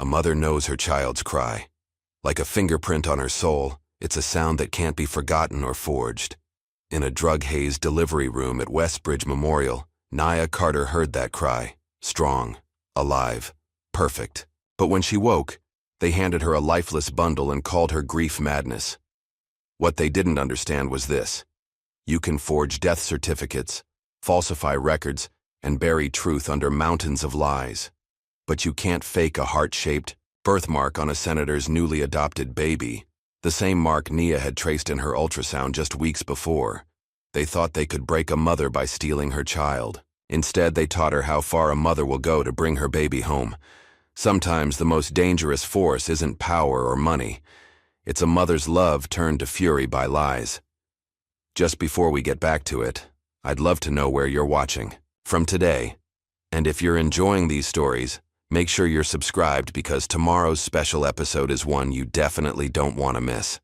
A mother knows her child's cry. Like a fingerprint on her soul, it's a sound that can't be forgotten or forged. In a drug-hazed delivery room at Westbridge Memorial, Nia Carter heard that cry. Strong, alive, perfect. But when she woke, they handed her a lifeless bundle and called her grief madness. What they didn't understand was this. You can forge death certificates, falsify records, and bury truth under mountains of lies. But you can't fake a heart-shaped birthmark on a senator's newly adopted baby, the same mark Nia had traced in her ultrasound just weeks before. They thought they could break a mother by stealing her child. Instead, they taught her how far a mother will go to bring her baby home. Sometimes the most dangerous force isn't power or money. It's a mother's love turned to fury by lies. Just before we get back to it, I'd love to know where you're watching from today. And if you're enjoying these stories, make sure you're subscribed because tomorrow's special episode is one you definitely don't want to miss.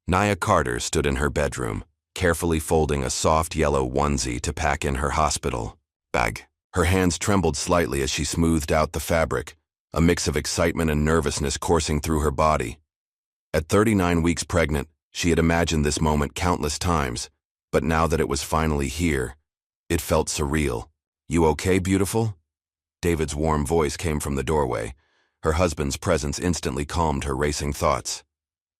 Nia Carter stood in her bedroom, carefully folding a soft yellow onesie to pack in her hospital bag. Her hands trembled slightly as she smoothed out the fabric, a mix of excitement and nervousness coursing through her body. At 39 weeks pregnant, she had imagined this moment countless times, but now that it was finally here, it felt surreal. "You okay, beautiful?" David's warm voice came from the doorway. Her husband's presence instantly calmed her racing thoughts.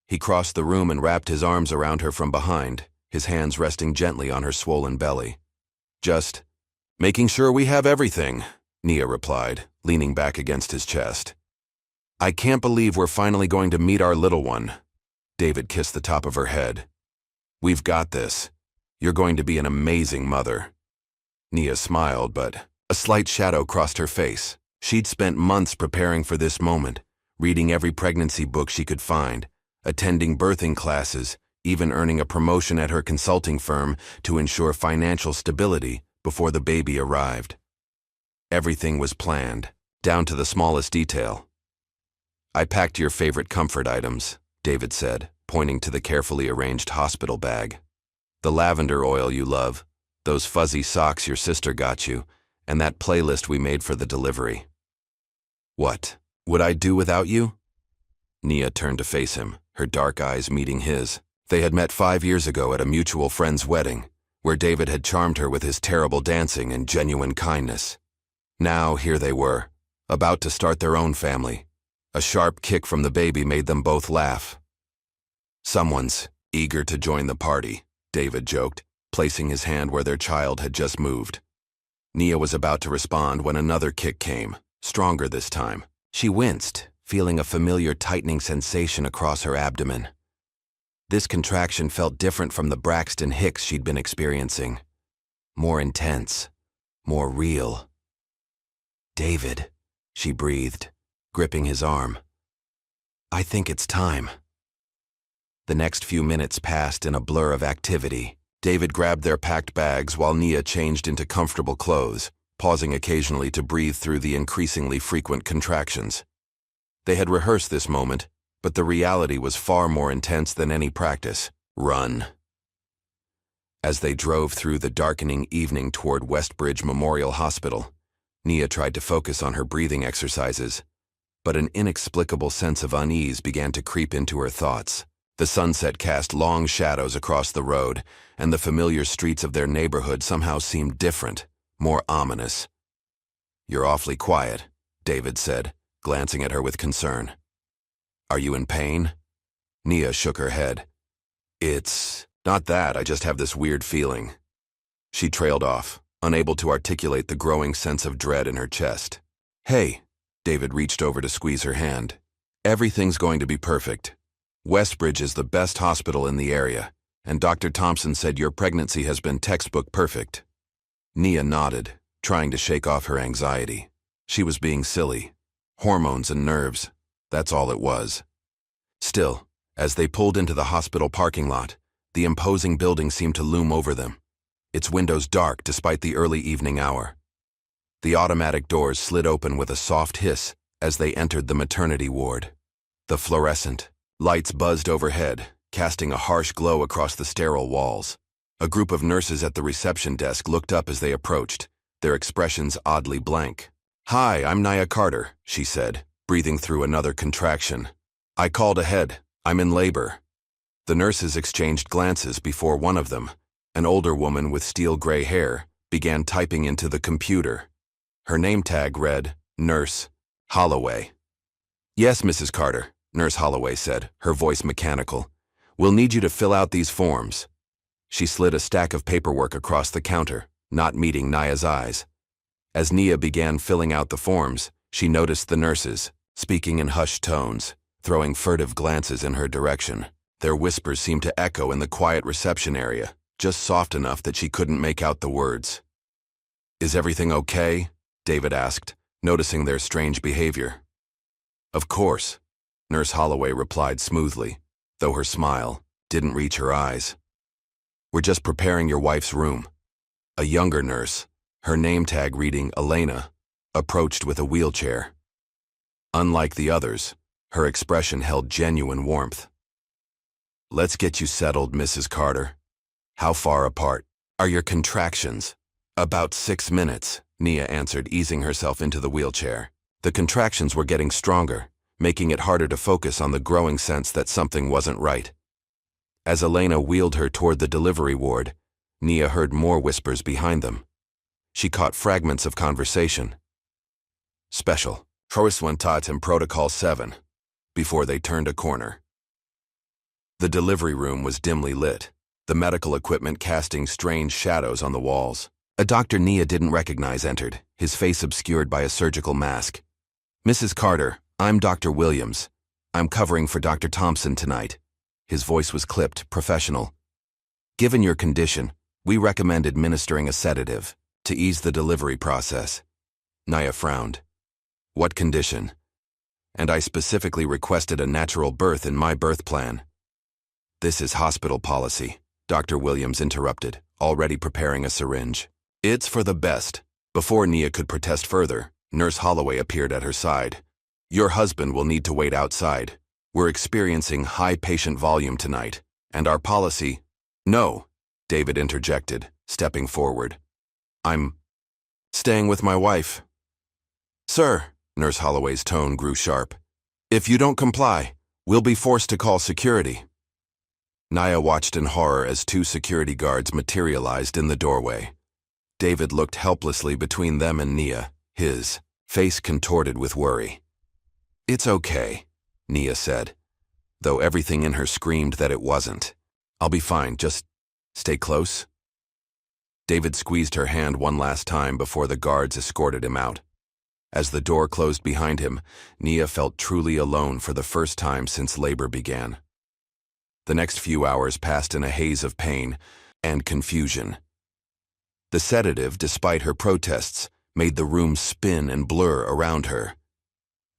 He crossed the room and wrapped his arms around her from behind, his hands resting gently on her swollen belly. "Just making sure we have everything," Nia replied, leaning back against his chest. "I can't believe we're finally going to meet our little one." David kissed the top of her head. "We've got this. You're going to be an amazing mother." Nia smiled, but a slight shadow crossed her face. She'd spent months preparing for this moment, reading every pregnancy book she could find, attending birthing classes, even earning a promotion at her consulting firm to ensure financial stability before the baby arrived. Everything was planned, down to the smallest detail. "I packed your favorite comfort items," David said, pointing to the carefully arranged hospital bag. "The lavender oil you love, those fuzzy socks your sister got you, and that playlist we made for the delivery." "What would I do without you?" Nia turned to face him, her dark eyes meeting his. They had met 5 years ago at a mutual friend's wedding, where David had charmed her with his terrible dancing and genuine kindness. Now here they were, about to start their own family. A sharp kick from the baby made them both laugh. "Someone's eager to join the party," David joked, placing his hand where their child had just moved. Nia was about to respond when another kick came, stronger this time. She winced, feeling a familiar tightening sensation across her abdomen. This contraction felt different from the Braxton Hicks she'd been experiencing. More intense, more real. "David," she breathed, gripping his arm. "I think it's time." The next few minutes passed in a blur of activity. David grabbed their packed bags while Nia changed into comfortable clothes, pausing occasionally to breathe through the increasingly frequent contractions. They had rehearsed this moment, but the reality was far more intense than any practice. Run. As they drove through the darkening evening toward Westbridge Memorial Hospital, Nia tried to focus on her breathing exercises, but an inexplicable sense of unease began to creep into her thoughts. The sunset cast long shadows across the road, and the familiar streets of their neighborhood somehow seemed different, more ominous. "You're awfully quiet," David said, glancing at her with concern. "Are you in pain?" Nia shook her head. "It's not that, I just have this weird feeling." She trailed off, unable to articulate the growing sense of dread in her chest. "Hey," David reached over to squeeze her hand. "Everything's going to be perfect. Westbridge is the best hospital in the area, and Dr. Thompson said your pregnancy has been textbook perfect." Nia nodded, trying to shake off her anxiety. She was being silly. Hormones and nerves, that's all it was. Still, as they pulled into the hospital parking lot, the imposing building seemed to loom over them, its windows dark despite the early evening hour. The automatic doors slid open with a soft hiss as they entered the maternity ward. The fluorescent lights buzzed overhead, casting a harsh glow across the sterile walls. A group of nurses at the reception desk looked up as they approached, their expressions oddly blank. "Hi, I'm Nia Carter," she said, breathing through another contraction. I called ahead. I'm in labor. The nurses exchanged glances before one of them, an older woman with steel gray hair, began typing into the computer. Her name tag read, Nurse Holloway. Yes, Mrs. Carter, Nurse Holloway said, her voice mechanical. We'll need you to fill out these forms. She slid a stack of paperwork across the counter, not meeting Naya's eyes. As Nia began filling out the forms, she noticed the nurses, speaking in hushed tones, throwing furtive glances in her direction. Their whispers seemed to echo in the quiet reception area, just soft enough that she couldn't make out the words. Is everything okay? David asked, noticing their strange behavior. Of course, Nurse Holloway replied smoothly, though her smile didn't reach her eyes. We're just preparing your wife's room. A younger nurse, her name tag reading Elena, approached with a wheelchair. Unlike the others, her expression held genuine warmth. Let's get you settled, Mrs. Carter. How far apart are your contractions? About 6 minutes, Nia answered, easing herself into the wheelchair. The contractions were getting stronger, making it harder to focus on the growing sense that something wasn't right. As Elena wheeled her toward the delivery ward, Nia heard more whispers behind them. She caught fragments of conversation. Special. Proiswantat in Protocol 7, before they turned a corner. The delivery room was dimly lit, the medical equipment casting strange shadows on the walls. A doctor Nia didn't recognize entered, his face obscured by a surgical mask. Mrs. Carter, I'm Dr. Williams. I'm covering for Dr. Thompson tonight. His voice was clipped, professional. Given your condition, we recommend administering a sedative to ease the delivery process. Nia frowned. What condition? And I specifically requested a natural birth in my birth plan. This is hospital policy, Dr. Williams interrupted, already preparing a syringe. It's for the best. Before Nia could protest further, Nurse Holloway appeared at her side. Your husband will need to wait outside. We're experiencing high patient volume tonight, and our policy— No, David interjected, stepping forward. I'm staying with my wife. Sir, Nurse Holloway's tone grew sharp. If you don't comply, we'll be forced to call security. Nia watched in horror as 2 security guards materialized in the doorway. David looked helplessly between them and Nia, his face contorted with worry. It's okay, Nia said, though everything in her screamed that it wasn't. I'll be fine, just stay close. David squeezed her hand one last time before the guards escorted him out. As the door closed behind him, Nia felt truly alone for the first time since labor began. The next few hours passed in a haze of pain and confusion. The sedative, despite her protests, made the room spin and blur around her.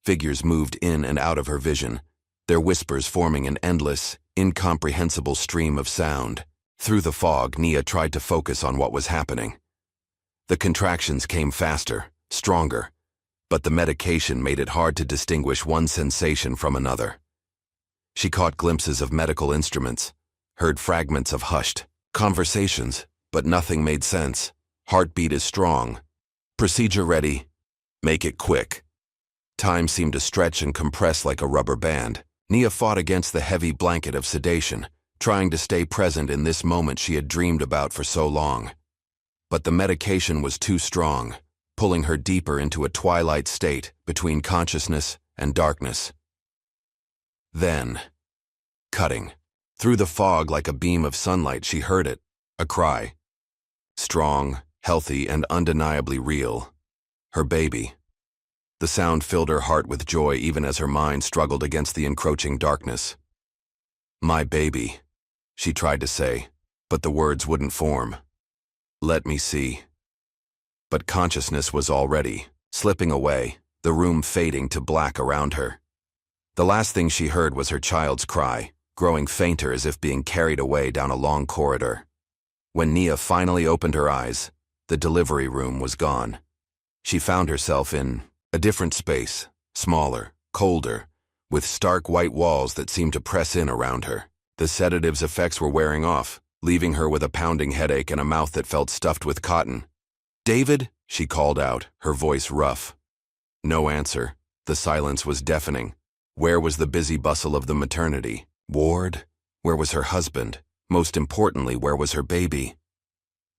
Figures moved in and out of her vision, their whispers forming an endless, incomprehensible stream of sound. Through the fog, Nia tried to focus on what was happening. The contractions came faster, stronger, but the medication made it hard to distinguish one sensation from another. She caught glimpses of medical instruments, heard fragments of hushed conversations, but nothing made sense. Heartbeat is strong. Procedure ready. Make it quick. Time seemed to stretch and compress like a rubber band. Nia fought against the heavy blanket of sedation, trying to stay present in this moment she had dreamed about for so long. But the medication was too strong, pulling her deeper into a twilight state between consciousness and darkness. Then, cutting. Through the fog like a beam of sunlight, she heard it, a cry. Strong, healthy, and undeniably real. Her baby. The sound filled her heart with joy even as her mind struggled against the encroaching darkness. My baby, she tried to say, but the words wouldn't form. Let me see. But consciousness was already slipping away, the room fading to black around her. The last thing she heard was her child's cry, growing fainter as if being carried away down a long corridor. When Nia finally opened her eyes, the delivery room was gone. She found herself in a different space, smaller, colder, with stark white walls that seemed to press in around her. The sedative's effects were wearing off, leaving her with a pounding headache and a mouth that felt stuffed with cotton. David, she called out, her voice rough. No answer. The silence was deafening. Where was the busy bustle of the maternity ward? Where was her husband? Most importantly, where was her baby?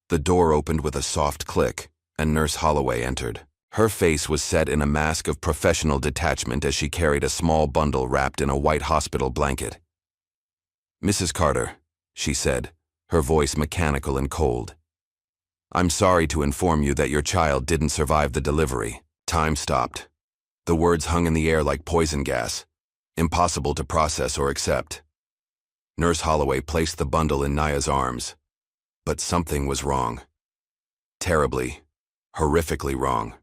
The door opened with a soft click, and Nurse Holloway entered. Her face was set in a mask of professional detachment as she carried a small bundle wrapped in a white hospital blanket. "Mrs. Carter," she said, her voice mechanical and cold. "I'm sorry to inform you that your child didn't survive the delivery." Time stopped. The words hung in the air like poison gas, impossible to process or accept. Nurse Holloway placed the bundle in Naya's arms. But something was wrong. Terribly, horrifically wrong.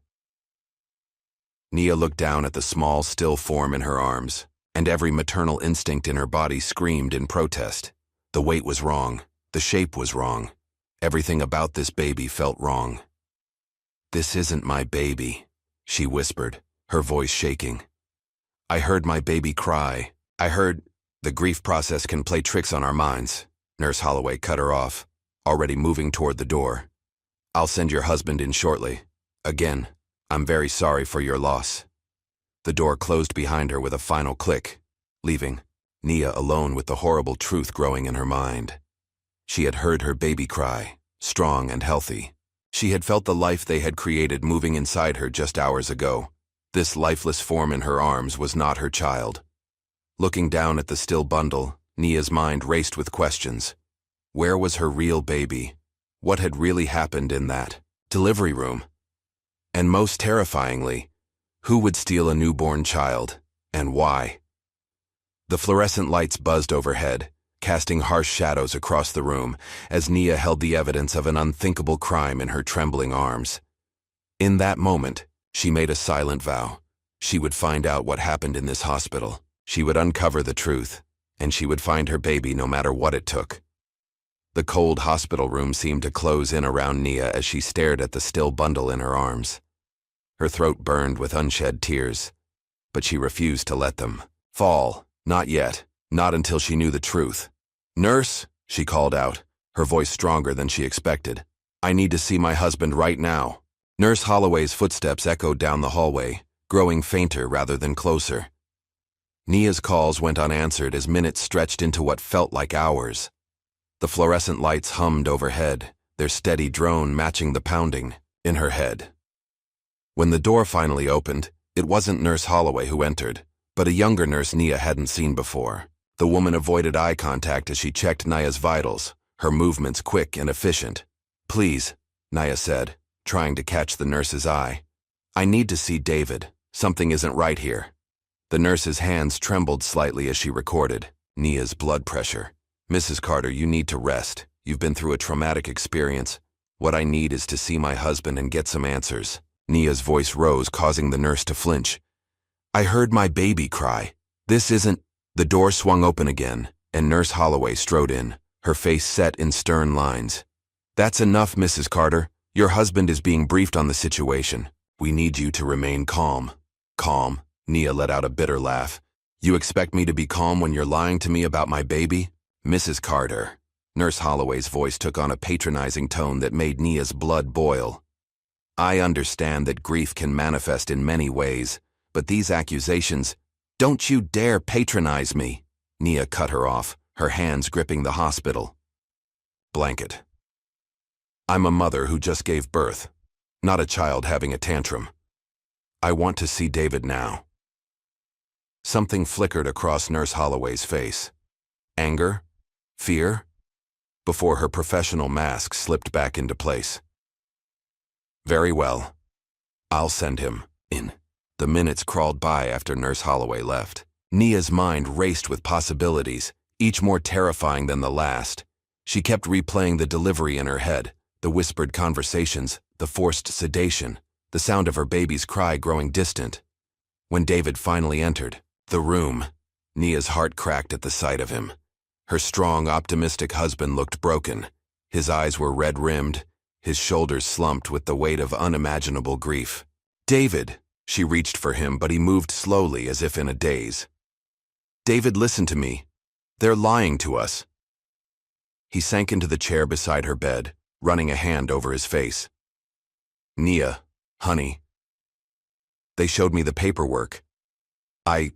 Nia looked down at the small, still form in her arms, and every maternal instinct in her body screamed in protest. The weight was wrong. The shape was wrong. Everything about this baby felt wrong. "This isn't my baby," she whispered, her voice shaking. "I heard my baby cry. I heard—" "The grief process can play tricks on our minds," Nurse Holloway cut her off, already moving toward the door. "I'll send your husband in shortly. Again, I'm very sorry for your loss." The door closed behind her with a final click, leaving Nia alone with the horrible truth growing in her mind. She had heard her baby cry, strong and healthy. She had felt the life they had created moving inside her just hours ago. This lifeless form in her arms was not her child. Looking down at the still bundle, Nia's mind raced with questions. Where was her real baby? What had really happened in that delivery room? And most terrifyingly, who would steal a newborn child, and why? The fluorescent lights buzzed overhead, casting harsh shadows across the room as Nia held the evidence of an unthinkable crime in her trembling arms. In that moment, she made a silent vow. She would find out what happened in this hospital. She would uncover the truth, and she would find her baby no matter what it took. The cold hospital room seemed to close in around Nia as she stared at the still bundle in her arms. Her throat burned with unshed tears, but she refused to let them fall. Not yet, not until she knew the truth. "Nurse," she called out, her voice stronger than she expected. "I need to see my husband right now." Nurse Holloway's footsteps echoed down the hallway, growing fainter rather than closer. Nia's calls went unanswered as minutes stretched into what felt like hours. The fluorescent lights hummed overhead, their steady drone matching the pounding in her head. When the door finally opened, it wasn't Nurse Holloway who entered, but a younger nurse Nia hadn't seen before. The woman avoided eye contact as she checked Nia's vitals, her movements quick and efficient. "Please," Nia said, trying to catch the nurse's eye. "I need to see David. Something isn't right here." The nurse's hands trembled slightly as she recorded Nia's blood pressure. "Mrs. Carter, you need to rest. You've been through a traumatic experience. What I need is to see my husband and get some answers." Nia's voice rose, causing the nurse to flinch. "I heard my baby cry. This isn't—" The door swung open again, and Nurse Holloway strode in, her face set in stern lines. "That's enough, Mrs. Carter. Your husband is being briefed on the situation. We need you to remain calm." "Calm?" Nia let out a bitter laugh. "You expect me to be calm when you're lying to me about my baby?" "Mrs. Carter." Nurse Holloway's voice took on a patronizing tone that made Nia's blood boil. "I understand that grief can manifest in many ways, but these accusations— Don't you dare patronize me!" Nia cut her off, her hands gripping the hospital blanket. "I'm a mother who just gave birth, not a child having a tantrum. I want to see David now." Something flickered across Nurse Holloway's face. Anger? Fear? Before her professional mask slipped back into place. "Very well. I'll send him in." The minutes crawled by after Nurse Holloway left. Nia's mind raced with possibilities, each more terrifying than the last. She kept replaying the delivery in her head, the whispered conversations, the forced sedation, the sound of her baby's cry growing distant. When David finally entered the room, Nia's heart cracked at the sight of him. Her strong, optimistic husband looked broken. His eyes were red-rimmed, his shoulders slumped with the weight of unimaginable grief. "David!" She reached for him, but he moved slowly as if in a daze. "David, listen to me. They're lying to us." He sank into the chair beside her bed, running a hand over his face. "Nia, honey. They showed me the paperwork. I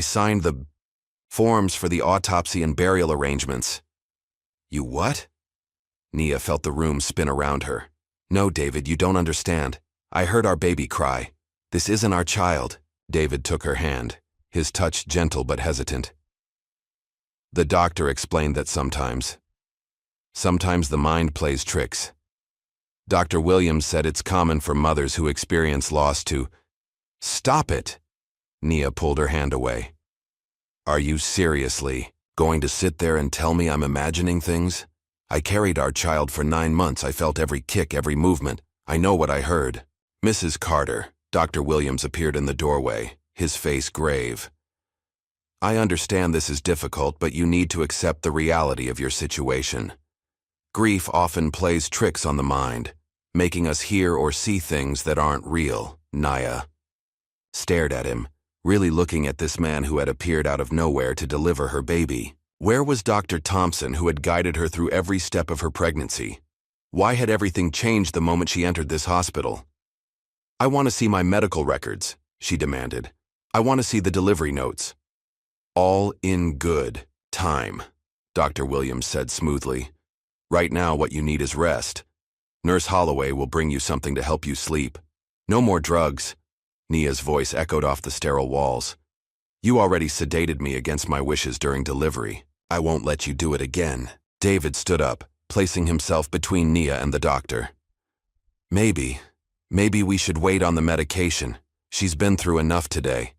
signed the forms for the autopsy and burial arrangements. You what? Nia felt the room spin around her. No, David, you don't understand. I heard our baby cry. This isn't our child. David took her hand, his touch gentle but hesitant. The doctor explained that sometimes the mind plays tricks. Dr. Williams said it's common for mothers who experience loss to... Stop it! Nia pulled her hand away. Are you seriously going to sit there and tell me I'm imagining things? I carried our child for 9 months. I felt every kick, every movement. I know what I heard. Mrs. Carter, Dr. Williams appeared in the doorway, his face grave. I understand this is difficult, but you need to accept the reality of your situation. Grief often plays tricks on the mind, making us hear or see things that aren't real. Nia stared at him, really looking at this man who had appeared out of nowhere to deliver her baby. Where was Dr. Thompson, who had guided her through every step of her pregnancy? Why had everything changed the moment she entered this hospital? I want to see my medical records, she demanded. I want to see the delivery notes. All in good time, Dr. Williams said smoothly. Right now what you need is rest. Nurse Holloway will bring you something to help you sleep. No more drugs. Nia's voice echoed off the sterile walls. You already sedated me against my wishes during delivery. I won't let you do it again. David stood up, placing himself between Nia and the doctor. Maybe we should wait on the medication. She's been through enough today.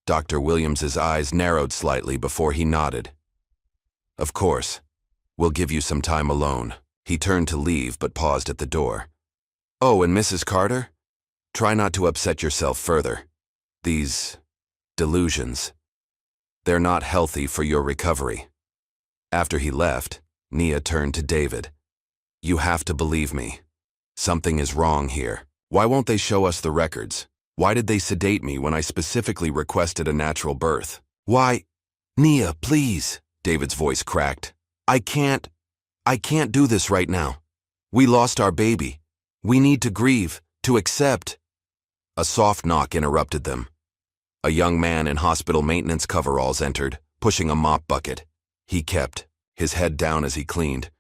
Dr. Williams's eyes narrowed slightly before he nodded. Of course. We'll give you some time alone. He turned to leave but paused at the door. Oh, and Mrs. Carter? Try not to upset yourself further. These delusions, they're not healthy for your recovery. After he left, Nia turned to David. You have to believe me. Something is wrong here. Why won't they show us the records? Why did they sedate me when I specifically requested a natural birth? Why? Nia, please, David's voice cracked. I can't do this right now. We lost our baby. We need to grieve, to accept. A soft knock interrupted them. A young man in hospital maintenance coveralls entered, pushing a mop bucket. He kept his head down as he cleaned,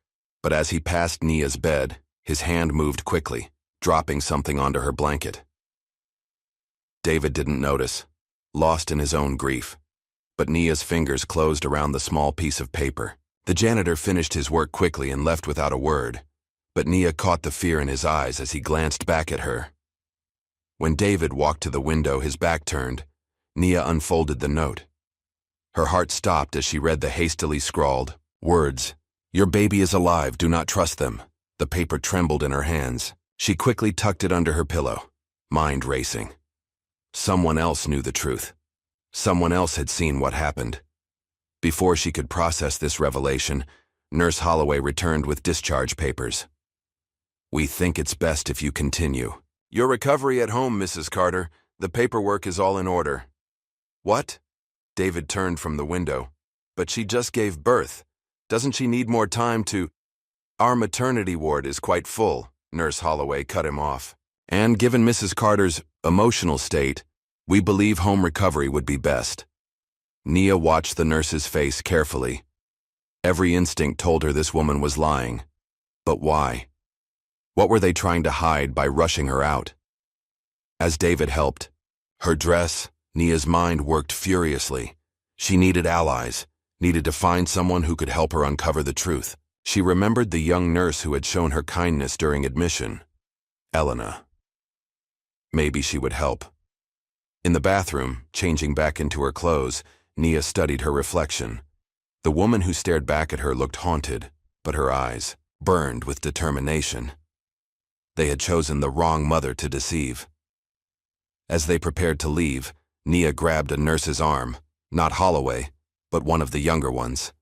but as he passed Nia's bed, his hand moved quickly, dropping something onto her blanket. David didn't notice, lost in his own grief, but Nia's fingers closed around the small piece of paper. The janitor finished his work quickly and left without a word, but Nia caught the fear in his eyes as he glanced back at her. When David walked to the window, his back turned, Nia unfolded the note. Her heart stopped as she read the hastily scrawled words. Your baby is alive, do not trust them. The paper trembled in her hands. She quickly tucked it under her pillow, mind racing. Someone else knew the truth. Someone else had seen what happened. Before she could process this revelation, Nurse Holloway returned with discharge papers. We think it's best if you continue. Your recovery at home, Mrs. Carter. The paperwork is all in order. What? David turned from the window. But she just gave birth. Doesn't she need more time to... Our maternity ward is quite full, Nurse Holloway cut him off. And given Mrs. Carter's emotional state, we believe home recovery would be best. Nia watched the nurse's face carefully. Every instinct told her this woman was lying. But why? What were they trying to hide by rushing her out? As David helped her dress, Nia's mind worked furiously. She needed allies, needed to find someone who could help her uncover the truth. She remembered the young nurse who had shown her kindness during admission. Elena. Maybe she would help. In the bathroom, changing back into her clothes, Nia studied her reflection. The woman who stared back at her looked haunted, but her eyes burned with determination. They had chosen the wrong mother to deceive. As they prepared to leave, Nia grabbed a nurse's arm, not Holloway, but one of the younger ones.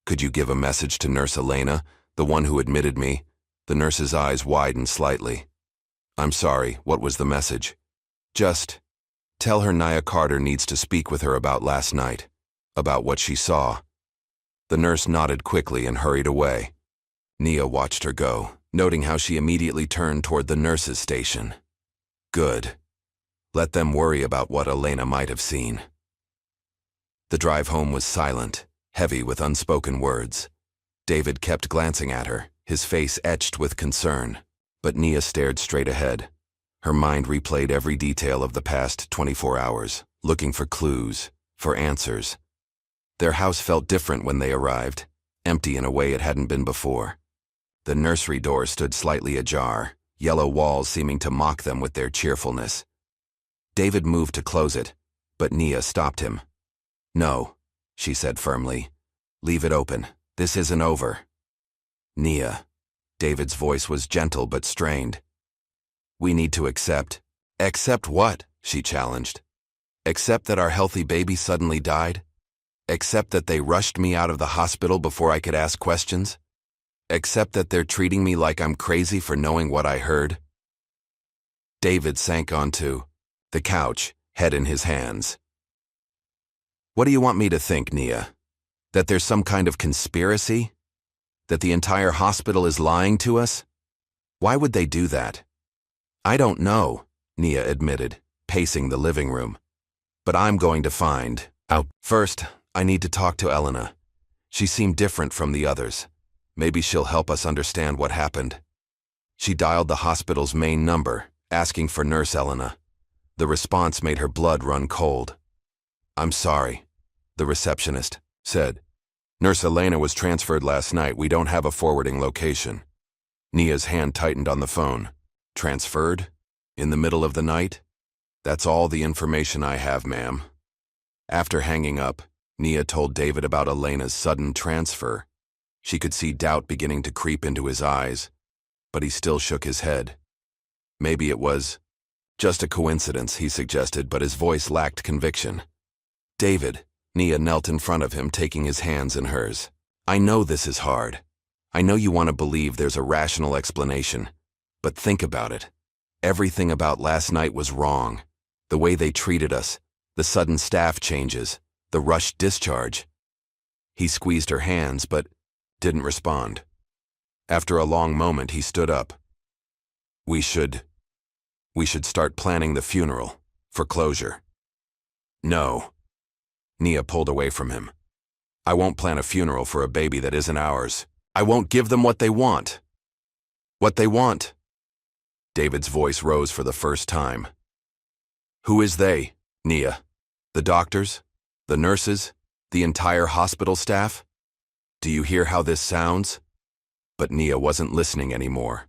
Could you give a message to Nurse Elena, the one who admitted me? The nurse's eyes widened slightly. I'm sorry, what was the message? Just tell her Nia Carter needs to speak with her about last night, about what she saw. The nurse nodded quickly and hurried away. Nia watched her go, noting how she immediately turned toward the nurse's station. Good. Let them worry about what Elena might have seen. The drive home was silent, heavy with unspoken words. David kept glancing at her, his face etched with concern, but Nia stared straight ahead. Her mind replayed every detail of the past 24 hours, looking for clues, for answers. Their house felt different when they arrived, empty in a way it hadn't been before. The nursery door stood slightly ajar, yellow walls seeming to mock them with their cheerfulness. David moved to close it, but Nia stopped him. "No," she said firmly. "Leave it open. This isn't over." "Nia." David's voice was gentle but strained. "We need to accept." "Accept what?" she challenged. "Accept that our healthy baby suddenly died? Accept that they rushed me out of the hospital before I could ask questions? Accept that they're treating me like I'm crazy for knowing what I heard?" David sank onto the couch, head in his hands. "What do you want me to think, Nia? That there's some kind of conspiracy? That the entire hospital is lying to us? Why would they do that?" "I don't know," Nia admitted, pacing the living room. "But I'm going to find out. First, I need to talk to Elena. She seemed different from the others. Maybe she'll help us understand what happened." She dialed the hospital's main number, asking for Nurse Elena. The response made her blood run cold. "I'm sorry," the receptionist said. "Nurse Elena was transferred last night. We don't have a forwarding location." Nia's hand tightened on the phone. "Transferred? In the middle of the night?" "That's all the information I have, ma'am." After hanging up, Nia told David about Elena's sudden transfer. She could see doubt beginning to creep into his eyes, but he still shook his head. Maybe it was just a coincidence, he suggested, but his voice lacked conviction. "David," Nia knelt in front of him, taking his hands in hers. "I know this is hard. I know you want to believe there's a rational explanation. But think about it. Everything about last night was wrong. The way they treated us, the sudden staff changes, the rushed discharge." He squeezed her hands, but didn't respond. After a long moment, he stood up. We should start planning the funeral, for closure." "No." Nia pulled away from him. "I won't plan a funeral for a baby that isn't ours. I won't give them what they want." "What they want?" David's voice rose for the first time. "Who is they, Nia? The doctors? The nurses? The entire hospital staff? Do you hear how this sounds?" But Nia wasn't listening anymore.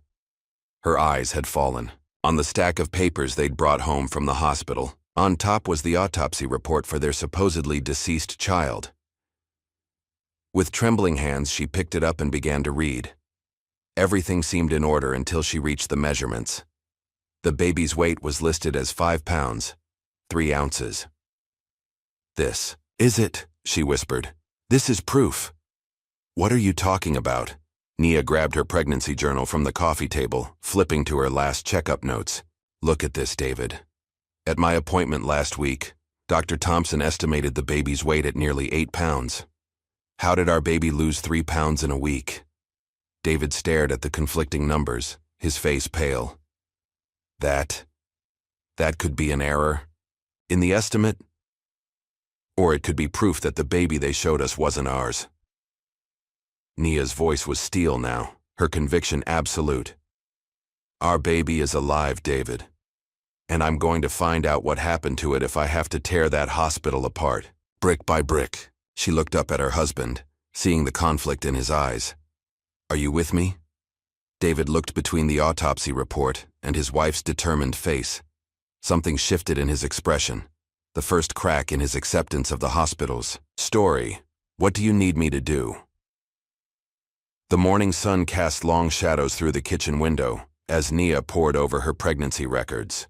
Her eyes had fallen on the stack of papers they'd brought home from the hospital. On top was the autopsy report for their supposedly deceased child. With trembling hands, she picked it up and began to read. Everything seemed in order until she reached the measurements. The baby's weight was listed as 5 pounds, 3 ounces. "This is it," she whispered. "This is proof." "What are you talking about?" Nia grabbed her pregnancy journal from the coffee table, flipping to her last checkup notes. "Look at this, David. At my appointment last week, Dr. Thompson estimated the baby's weight at nearly 8 pounds. How did our baby lose 3 pounds in a week?" David stared at the conflicting numbers, his face pale. That could be an error in the estimate, or it could be proof that the baby they showed us wasn't ours. Nia's voice was steel now, her conviction absolute. "Our baby is alive, David. And I'm going to find out what happened to it if I have to tear that hospital apart, brick by brick." She looked up at her husband, seeing the conflict in his eyes. "Are you with me?" David looked between the autopsy report and his wife's determined face. Something shifted in his expression, the first crack in his acceptance of the hospital's story. "What do you need me to do?" The morning sun cast long shadows through the kitchen window as Nia pored over her pregnancy records.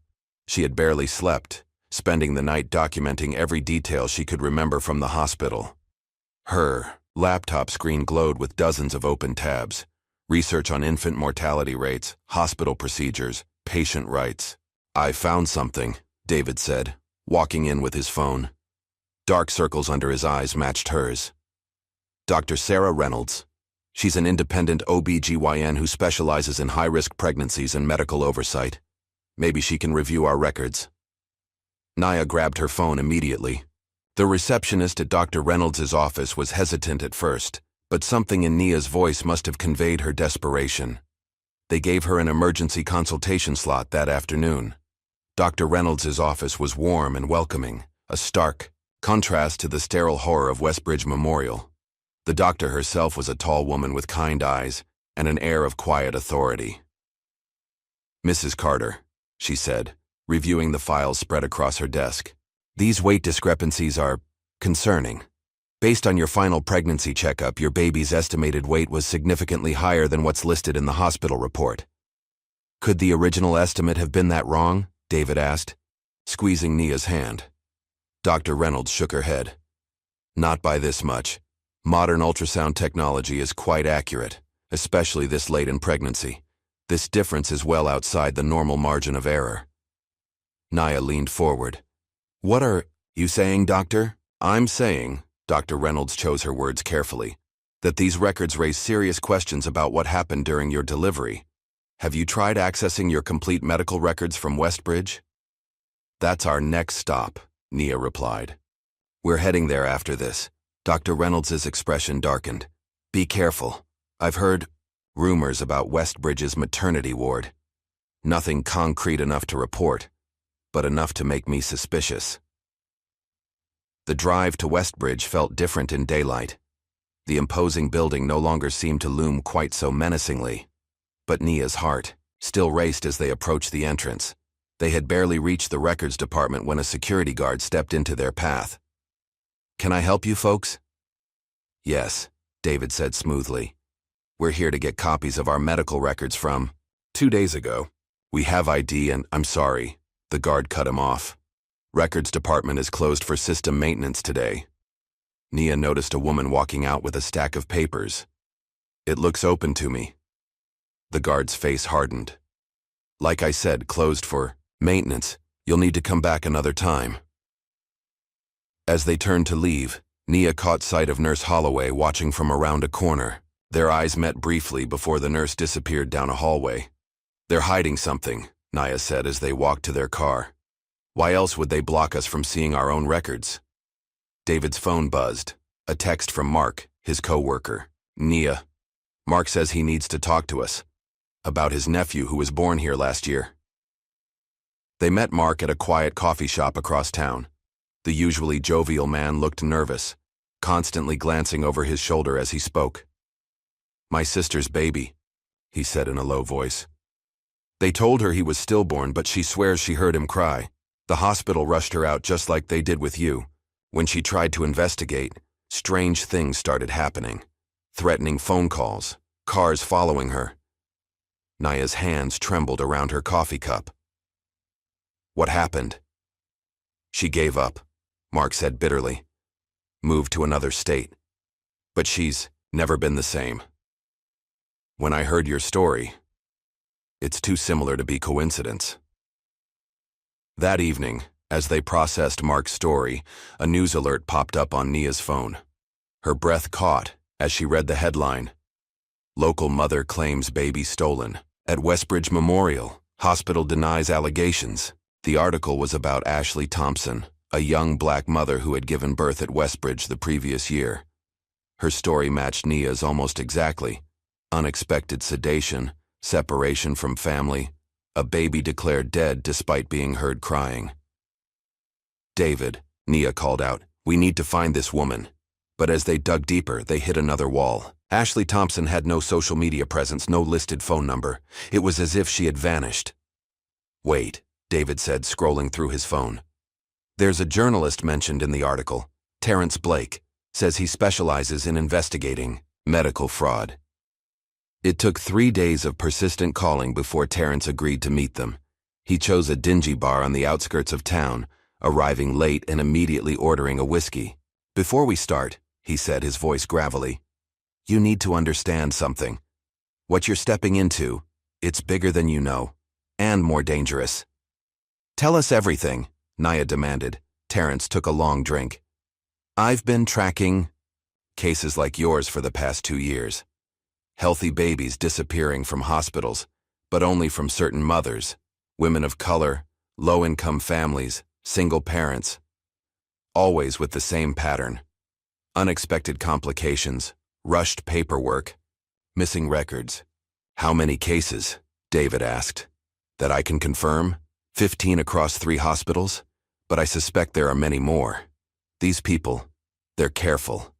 She had barely slept, spending the night documenting every detail she could remember from the hospital. Her laptop screen glowed with dozens of open tabs: research on infant mortality rates, hospital procedures, patient rights. "I found something," David said, walking in with his phone. Dark circles under his eyes matched hers. "Dr. Sarah Reynolds. She's an independent OB/GYN who specializes in high-risk pregnancies and medical oversight. Maybe she can review our records." Nia grabbed her phone immediately. The receptionist at Dr. Reynolds' office was hesitant at first, but something in Nia's voice must have conveyed her desperation. They gave her an emergency consultation slot that afternoon. Dr. Reynolds' office was warm and welcoming, a stark contrast to the sterile horror of Westbridge Memorial. The doctor herself was a tall woman with kind eyes and an air of quiet authority. "Mrs. Carter," she said, reviewing the files spread across her desk. "These weight discrepancies are concerning. Based on your final pregnancy checkup, your baby's estimated weight was significantly higher than what's listed in the hospital report." "Could the original estimate have been that wrong?" David asked, squeezing Nia's hand. Dr. Reynolds shook her head. "Not by this much. Modern ultrasound technology is quite accurate, especially this late in pregnancy. This difference is well outside the normal margin of error." Nia leaned forward. "What are you saying, doctor?" "I'm saying," Dr. Reynolds chose her words carefully, "that these records raise serious questions about what happened during your delivery. Have you tried accessing your complete medical records from Westbridge?" "That's our next stop," Nia replied. "We're heading there after this." Dr. Reynolds' expression darkened. "Be careful. I've heard rumors about Westbridge's maternity ward. Nothing concrete enough to report, but enough to make me suspicious." The drive to Westbridge felt different in daylight. The imposing building no longer seemed to loom quite so menacingly. But Nia's heart still raced as they approached the entrance. They had barely reached the records department when a security guard stepped into their path. "Can I help you folks?" "Yes," David said smoothly. "We're here to get copies of our medical records from 2 days ago. We have ID and—" "I'm sorry," the guard cut him off. "Records department is closed for system maintenance today." Nia noticed a woman walking out with a stack of papers. "It looks open to me." The guard's face hardened. "Like I said, closed for maintenance. You'll need to come back another time." As they turned to leave, Nia caught sight of Nurse Holloway watching from around a corner. Their eyes met briefly before the nurse disappeared down a hallway. "They're hiding something," Nia said as they walked to their car. "Why else would they block us from seeing our own records?" David's phone buzzed. A text from Mark, his co-worker. "Nia, Mark says he needs to talk to us about his nephew who was born here last year." They met Mark at a quiet coffee shop across town. The usually jovial man looked nervous, constantly glancing over his shoulder as he spoke. "My sister's baby," he said in a low voice. "They told her he was stillborn, but she swears she heard him cry. The hospital rushed her out just like they did with you. When she tried to investigate, strange things started happening. Threatening phone calls, cars following her." Nia's hands trembled around her coffee cup. "What happened?" "She gave up," Mark said bitterly. "Moved to another state. But she's never been the same. When I heard your story, it's too similar to be coincidence." That evening, as they processed Mark's story, a news alert popped up on Nia's phone. Her breath caught as she read the headline. "Local mother claims baby stolen. At Westbridge Memorial, hospital denies allegations." The article was about Ashley Thompson, a young black mother who had given birth at Westbridge the previous year. Her story matched Nia's almost exactly. Unexpected sedation, separation from family, a baby declared dead despite being heard crying. "David," Nia called out, "we need to find this woman." But as they dug deeper, they hit another wall. Ashley Thompson had no social media presence, no listed phone number. It was as if she had vanished. "Wait," David said, scrolling through his phone. "There's a journalist mentioned in the article, Terrence Blake, says he specializes in investigating medical fraud." It took 3 days of persistent calling before Terrence agreed to meet them. He chose a dingy bar on the outskirts of town, arriving late and immediately ordering a whiskey. "Before we start," he said, his voice gravelly, "you need to understand something. What you're stepping into, it's bigger than you know, and more dangerous." "Tell us everything," Nia demanded. Terrence took a long drink. "I've been tracking cases like yours for the past 2 years. Healthy babies disappearing from hospitals, but only from certain mothers, women of color, low-income families, Single parents. Always with the same pattern. Unexpected complications, rushed paperwork, missing records. How many cases? David asked. That I can confirm? 15 across 3 hospitals? But I suspect there are many more. These people, they're careful.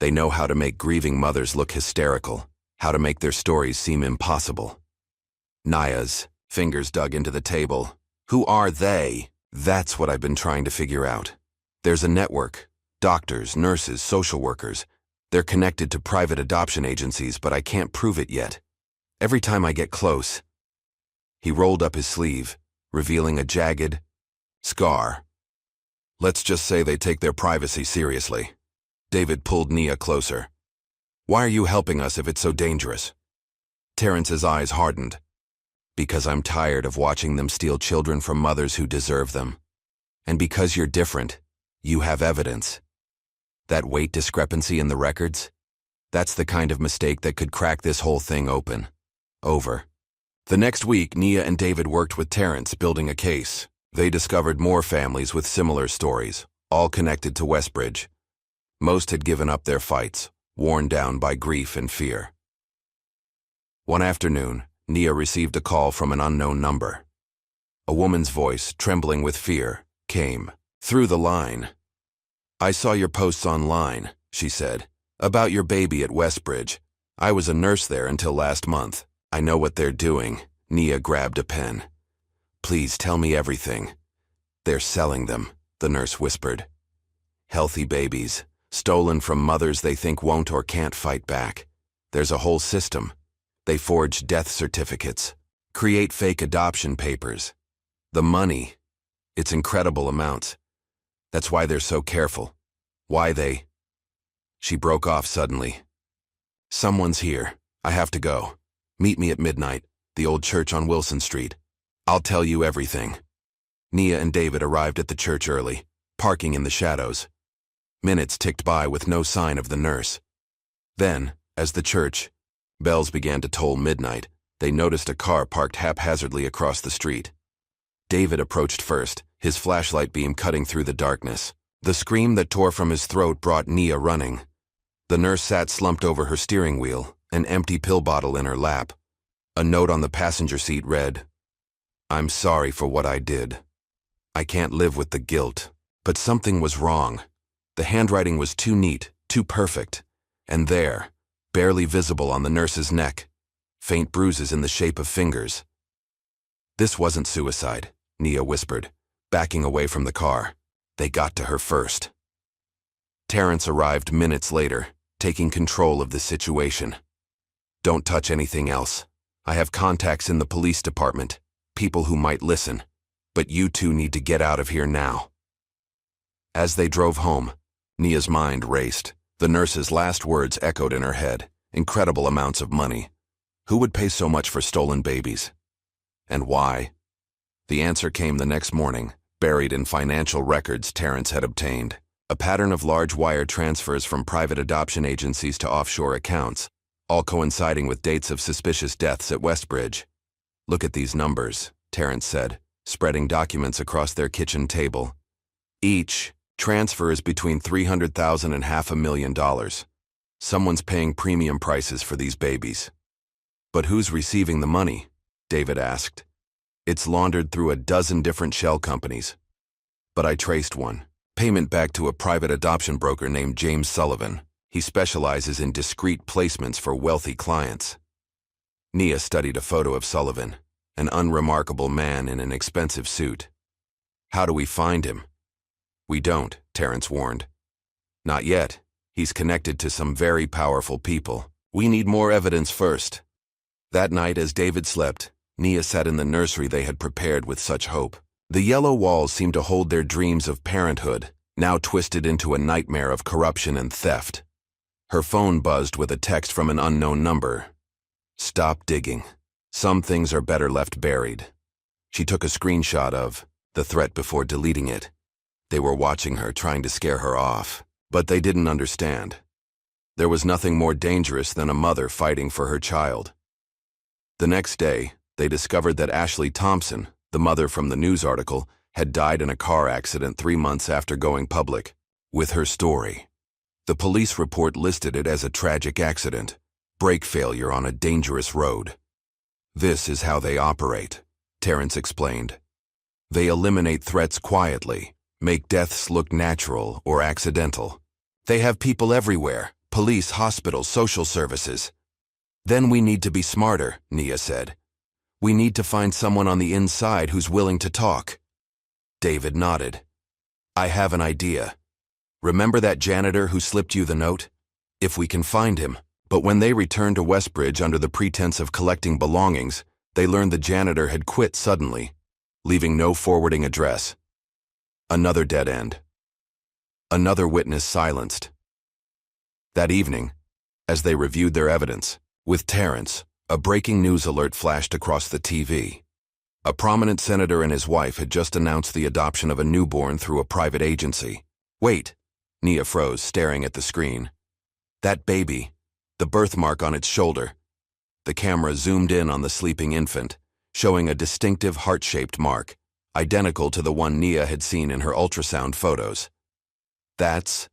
They know how to make grieving mothers look hysterical, how to make their stories seem impossible. Naya's fingers dug into the table. Who are they? That's what I've been trying to figure out. There's a network. Doctors, nurses, social workers. They're connected to private adoption agencies, but I can't prove it yet. Every time I get close. He rolled up his sleeve, revealing a jagged scar. Let's just say they take their privacy seriously. David pulled Nia closer. Why are you helping us if it's so dangerous? Terrence's eyes hardened. Because I'm tired of watching them steal children from mothers who deserve them. And because you're different, you have evidence. That weight discrepancy in the records? That's the kind of mistake that could crack this whole thing open. Over. The next week, Nia and David worked with Terrence building a case. They discovered more families with similar stories, all connected to Westbridge. Most had given up their fights, worn down by grief and fear. One afternoon, Nia received a call from an unknown number. A woman's voice, trembling with fear, came through the line. I saw your posts online, she said, about your baby at Westbridge. I was a nurse there until last month. I know what they're doing. Nia grabbed a pen. Please tell me everything. They're selling them, the nurse whispered. Healthy babies, stolen from mothers they think won't or can't fight back. There's a whole system. They forge death certificates, create fake adoption papers. The money, it's incredible amounts. That's why they're so careful. Why they... She broke off suddenly. Someone's here. I have to go. Meet me at midnight, the old church on Wilson Street. I'll tell you everything. Nia and David arrived at the church early, parking in the shadows. Minutes ticked by with no sign of the nurse. Then, as the church bells began to toll midnight, they noticed a car parked haphazardly across the street. David approached first, his flashlight beam cutting through the darkness. The scream that tore from his throat brought Nia running. The nurse sat slumped over her steering wheel, an empty pill bottle in her lap. A note on the passenger seat read, I'm sorry for what I did. I can't live with the guilt. But something was wrong. The handwriting was too neat, too perfect. And there, barely visible on the nurse's neck, faint bruises in the shape of fingers. This wasn't suicide, Nia whispered, backing away from the car. They got to her first. Terrence arrived minutes later, taking control of the situation. Don't touch anything else. I have contacts in the police department, people who might listen, but you two need to get out of here now. As they drove home, Nia's mind raced. The nurse's last words echoed in her head. Incredible amounts of money. Who would pay so much for stolen babies? And why? The answer came the next morning, buried in financial records Terrence had obtained. A pattern of large wire transfers from private adoption agencies to offshore accounts, all coinciding with dates of suspicious deaths at Westbridge. Look at these numbers, Terrence said, spreading documents across their kitchen table. Each transfer is between $300,000 and $500,000. Someone's paying premium prices for these babies. But who's receiving the money? David asked. It's laundered through a dozen different shell companies. But I traced one. Payment back to a private adoption broker named James Sullivan. He specializes in discreet placements for wealthy clients. Nia studied a photo of Sullivan, an unremarkable man in an expensive suit. How do we find him? We don't, Terrence warned. Not yet. He's connected to some very powerful people. We need more evidence first. That night, as David slept, Nia sat in the nursery they had prepared with such hope. The yellow walls seemed to hold their dreams of parenthood, now twisted into a nightmare of corruption and theft. Her phone buzzed with a text from an unknown number. Stop digging. Some things are better left buried. She took a screenshot of the threat before deleting it. They were watching her, trying to scare her off, but they didn't understand. There was nothing more dangerous than a mother fighting for her child. The next day, they discovered that Ashley Thompson, the mother from the news article, had died in a car accident 3 months after going public with her story. The police report listed it as a tragic accident, brake failure on a dangerous road. This is how they operate, Terrence explained. They eliminate threats quietly, make deaths look natural or accidental. They have people everywhere, police, hospitals, social services. Then we need to be smarter, Nia said. We need to find someone on the inside who's willing to talk. David nodded. I have an idea. Remember that janitor who slipped you the note? If we can find him. But when they returned to Westbridge under the pretense of collecting belongings, they learned the janitor had quit suddenly, leaving no forwarding address. Another dead end. Another witness silenced. That evening, as they reviewed their evidence, with Terrence, a breaking news alert flashed across the TV. A prominent senator and his wife had just announced the adoption of a newborn through a private agency. Wait, Nia froze, staring at the screen. That baby, the birthmark on its shoulder. The camera zoomed in on the sleeping infant, showing a distinctive heart-shaped mark, identical to the one Nia had seen in her ultrasound photos. That's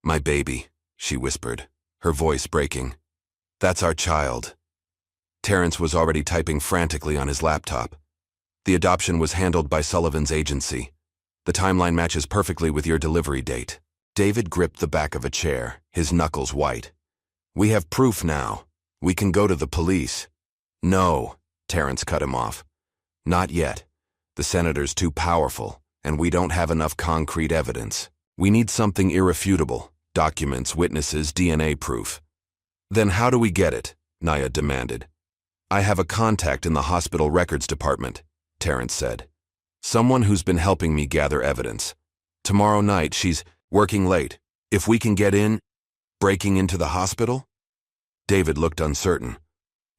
my baby, she whispered, her voice breaking. That's our child. Terrence was already typing frantically on his laptop. The adoption was handled by Sullivan's agency. The timeline matches perfectly with your delivery date. David gripped the back of a chair, his knuckles white. We have proof now. We can go to the police. No, Terrence cut him off. Not yet. The senator's too powerful, and we don't have enough concrete evidence. We need something irrefutable. Documents, witnesses, DNA proof. Then how do we get it? Nia demanded. I have a contact in the hospital records department, Terrence said. Someone who's been helping me gather evidence. Tomorrow night she's working late. If we can get in, breaking into the hospital? David looked uncertain.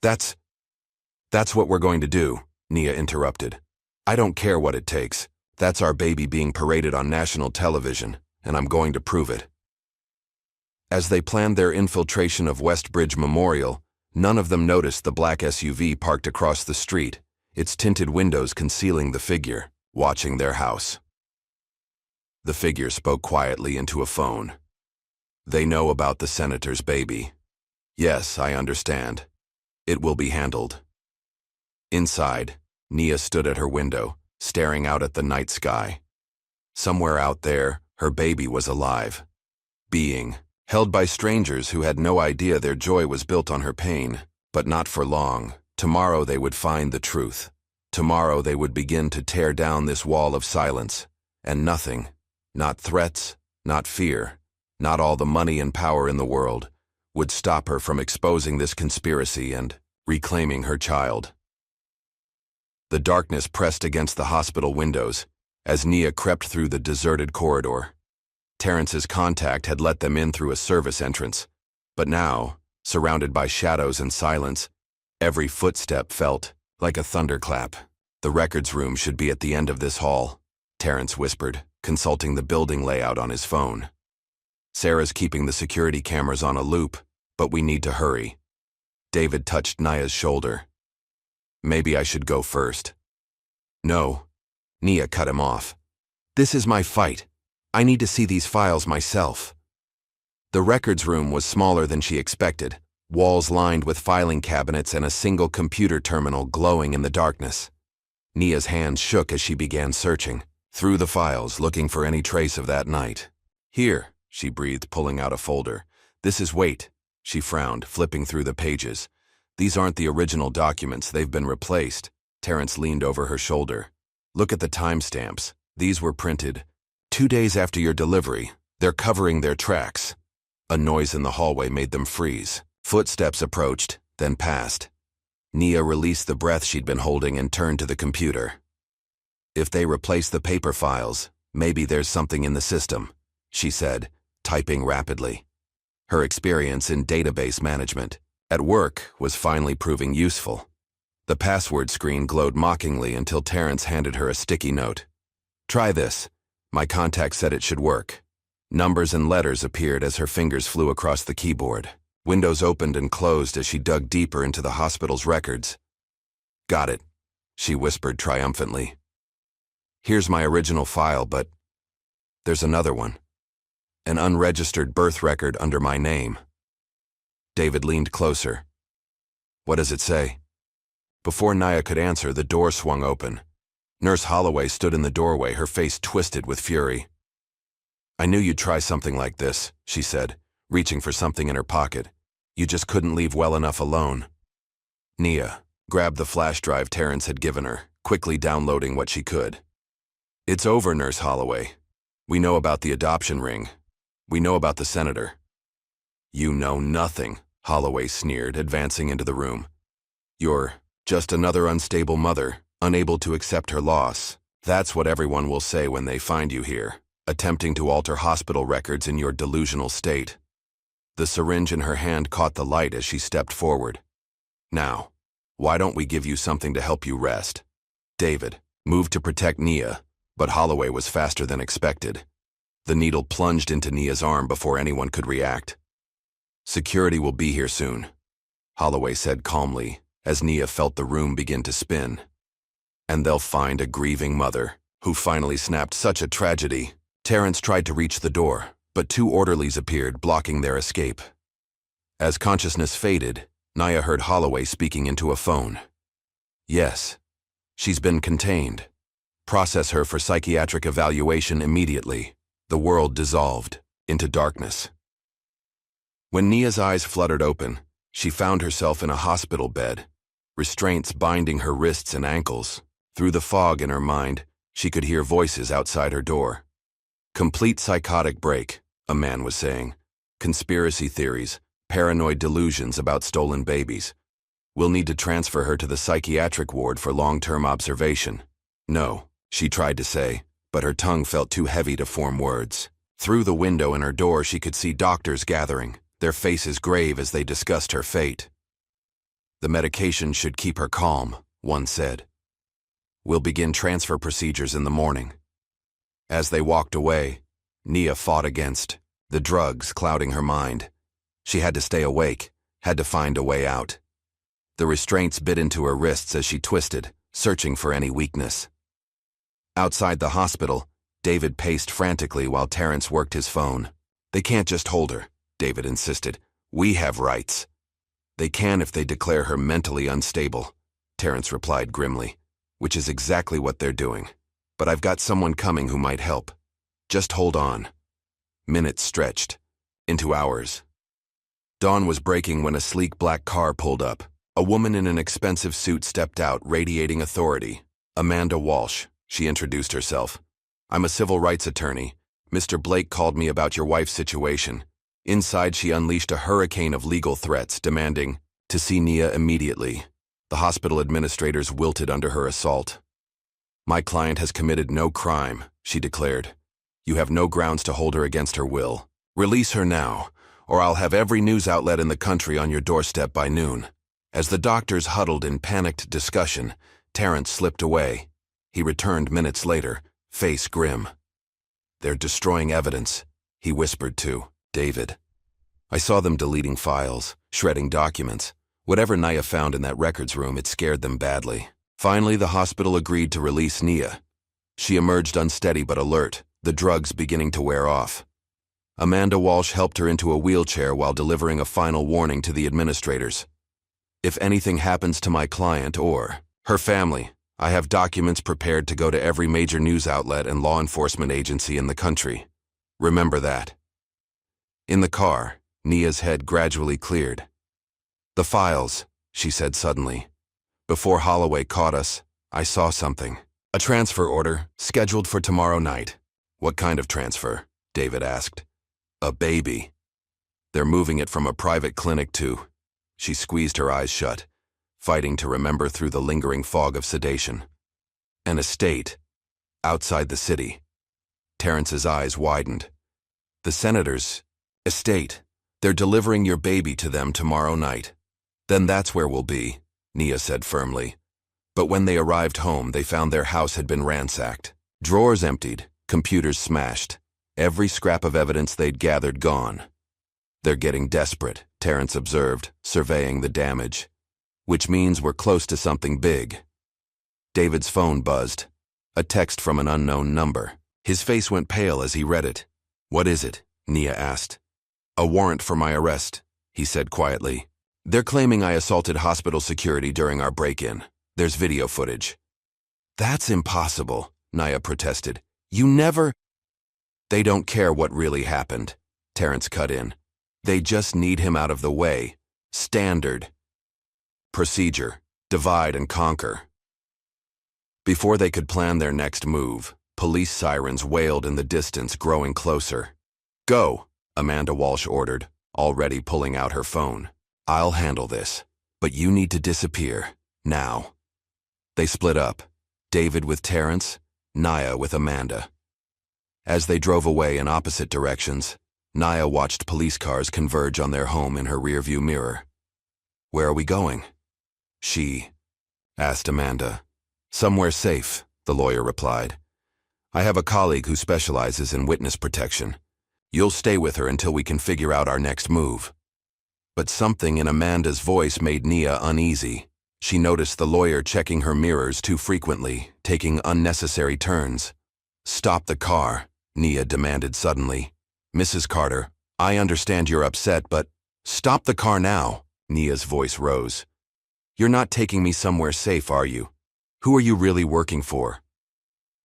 That's what we're going to do, Nia interrupted. I don't care what it takes. That's our baby being paraded on national television, and I'm going to prove it. As they planned their infiltration of Westbridge Memorial, none of them noticed the black SUV parked across the street, its tinted windows concealing the figure, watching their house. The figure spoke quietly into a phone. They know about the senator's baby. Yes, I understand. It will be handled. Inside, Nia stood at her window, staring out at the night sky. Somewhere out there, her baby was alive. Being held by strangers who had no idea their joy was built on her pain, but not for long. Tomorrow they would find the truth. Tomorrow they would begin to tear down this wall of silence, and nothing, not threats, not fear, not all the money and power in the world, would stop her from exposing this conspiracy and reclaiming her child. The darkness pressed against the hospital windows as Nia crept through the deserted corridor. Terrence's contact had let them in through a service entrance, but now, surrounded by shadows and silence, every footstep felt like a thunderclap. The records room should be at the end of this hall, Terrence whispered, consulting the building layout on his phone. Sarah's keeping the security cameras on a loop, but we need to hurry. David touched Nia's shoulder. Maybe I should go first. No. Nia cut him off. This is my fight. I need to see these files myself. The records room was smaller than she expected, walls lined with filing cabinets and a single computer terminal glowing in the darkness. Nia's hands shook as she began searching, through the files, looking for any trace of that night. Here, she breathed, pulling out a folder. This is wait, she frowned, flipping through the pages. These aren't the original documents, they've been replaced. Terrence leaned over her shoulder. Look at the timestamps. These were printed 2 days after your delivery. They're covering their tracks. A noise in the hallway made them freeze. Footsteps approached, then passed. Nia released the breath she'd been holding and turned to the computer. If they replace the paper files, maybe there's something in the system, she said, typing rapidly. Her experience in database management at work was finally proving useful. The password screen glowed mockingly until Terrence handed her a sticky note. Try this. My contact said it should work. Numbers and letters appeared as her fingers flew across the keyboard. Windows opened and closed as she dug deeper into the hospital's records. Got it, she whispered triumphantly. Here's my original file, but there's another one. An unregistered birth record under my name. David leaned closer. What does it say? Before Naya could answer, the door swung open. Nurse Holloway stood in the doorway, her face twisted with fury. I knew you'd try something like this, she said, reaching for something in her pocket. You just couldn't leave well enough alone. Nia grabbed the flash drive Terrence had given her, quickly downloading what she could. It's over, Nurse Holloway. We know about the adoption ring. We know about the senator. You know nothing, Holloway sneered, advancing into the room. You're just another unstable mother, unable to accept her loss. That's what everyone will say when they find you here, attempting to alter hospital records in your delusional state. The syringe in her hand caught the light as she stepped forward. Now, why don't we give you something to help you rest? David moved to protect Nia, but Holloway was faster than expected. The needle plunged into Nia's arm before anyone could react. Security will be here soon, Holloway said calmly, as Nia felt the room begin to spin. And they'll find a grieving mother, who finally snapped such a tragedy. Terrence tried to reach the door, but two orderlies appeared, blocking their escape. As consciousness faded, Nia heard Holloway speaking into a phone. Yes, she's been contained. Process her for psychiatric evaluation immediately. The world dissolved into darkness. When Nia's eyes fluttered open, she found herself in a hospital bed, restraints binding her wrists and ankles. Through the fog in her mind, she could hear voices outside her door. Complete psychotic break, a man was saying. Conspiracy theories, paranoid delusions about stolen babies. We'll need to transfer her to the psychiatric ward for long-term observation. No, she tried to say, but her tongue felt too heavy to form words. Through the window in her door, she could see doctors gathering, their faces grave as they discussed her fate. The medication should keep her calm, one said. We'll begin transfer procedures in the morning. As they walked away, Nia fought against the drugs clouding her mind. She had to stay awake, had to find a way out. The restraints bit into her wrists as she twisted, searching for any weakness. Outside the hospital, David paced frantically while Terrence worked his phone. They can't just hold her, David insisted. We have rights. They can if they declare her mentally unstable, Terrence replied grimly, which is exactly what they're doing. But I've got someone coming who might help. Just hold on. Minutes stretched into hours. Dawn was breaking when a sleek black car pulled up. A woman in an expensive suit stepped out, radiating authority. Amanda Walsh, she introduced herself. I'm a civil rights attorney. Mr. Blake called me about your wife's situation. Inside, she unleashed a hurricane of legal threats, demanding to see Nia immediately. The hospital administrators wilted under her assault. My client has committed no crime, she declared. You have no grounds to hold her against her will. Release her now, or I'll have every news outlet in the country on your doorstep by noon. As the doctors huddled in panicked discussion, Terrence slipped away. He returned minutes later, face grim. They're destroying evidence, he whispered to David. I saw them deleting files, shredding documents. Whatever Nia found in that records room, it scared them badly. Finally, the hospital agreed to release Nia. She emerged unsteady but alert, the drugs beginning to wear off. Amanda Walsh helped her into a wheelchair while delivering a final warning to the administrators. If anything happens to my client or her family, I have documents prepared to go to every major news outlet and law enforcement agency in the country. Remember that. In the car, Nia's head gradually cleared. The files, she said suddenly. Before Holloway caught us, I saw something. A transfer order, scheduled for tomorrow night. What kind of transfer? David asked. A baby. They're moving it from a private clinic to... She squeezed her eyes shut, fighting to remember through the lingering fog of sedation. An estate. Outside the city. Terrence's eyes widened. The senator's estate. They're delivering your baby to them tomorrow night. Then that's where we'll be, Nia said firmly. But when they arrived home, they found their house had been ransacked. Drawers emptied, computers smashed. Every scrap of evidence they'd gathered gone. They're getting desperate, Terrence observed, surveying the damage. Which means we're close to something big. David's phone buzzed. A text from an unknown number. His face went pale as he read it. "What is it?" Nia asked. "A warrant for my arrest," he said quietly. "They're claiming I assaulted hospital security during our break-in. There's video footage." "That's impossible," Nia protested. "You never—" "They don't care what really happened," Terrence cut in. "They just need him out of the way. Standard procedure. Divide and conquer." Before they could plan their next move, police sirens wailed in the distance, growing closer. "Go," Amanda Walsh ordered, already pulling out her phone. "I'll handle this, but you need to disappear, now." They split up, David with Terrence, Nia with Amanda. As they drove away in opposite directions, Nia watched police cars converge on their home in her rearview mirror. "Where are we going?" she asked Amanda. "Somewhere safe," the lawyer replied. "I have a colleague who specializes in witness protection. You'll stay with her until we can figure out our next move." But something in Amanda's voice made Nia uneasy. She noticed the lawyer checking her mirrors too frequently, taking unnecessary turns. "Stop the car," Nia demanded suddenly. "Mrs. Carter, I understand you're upset, but—" "Stop the car now," Nia's voice rose. "You're not taking me somewhere safe, are you? Who are you really working for?"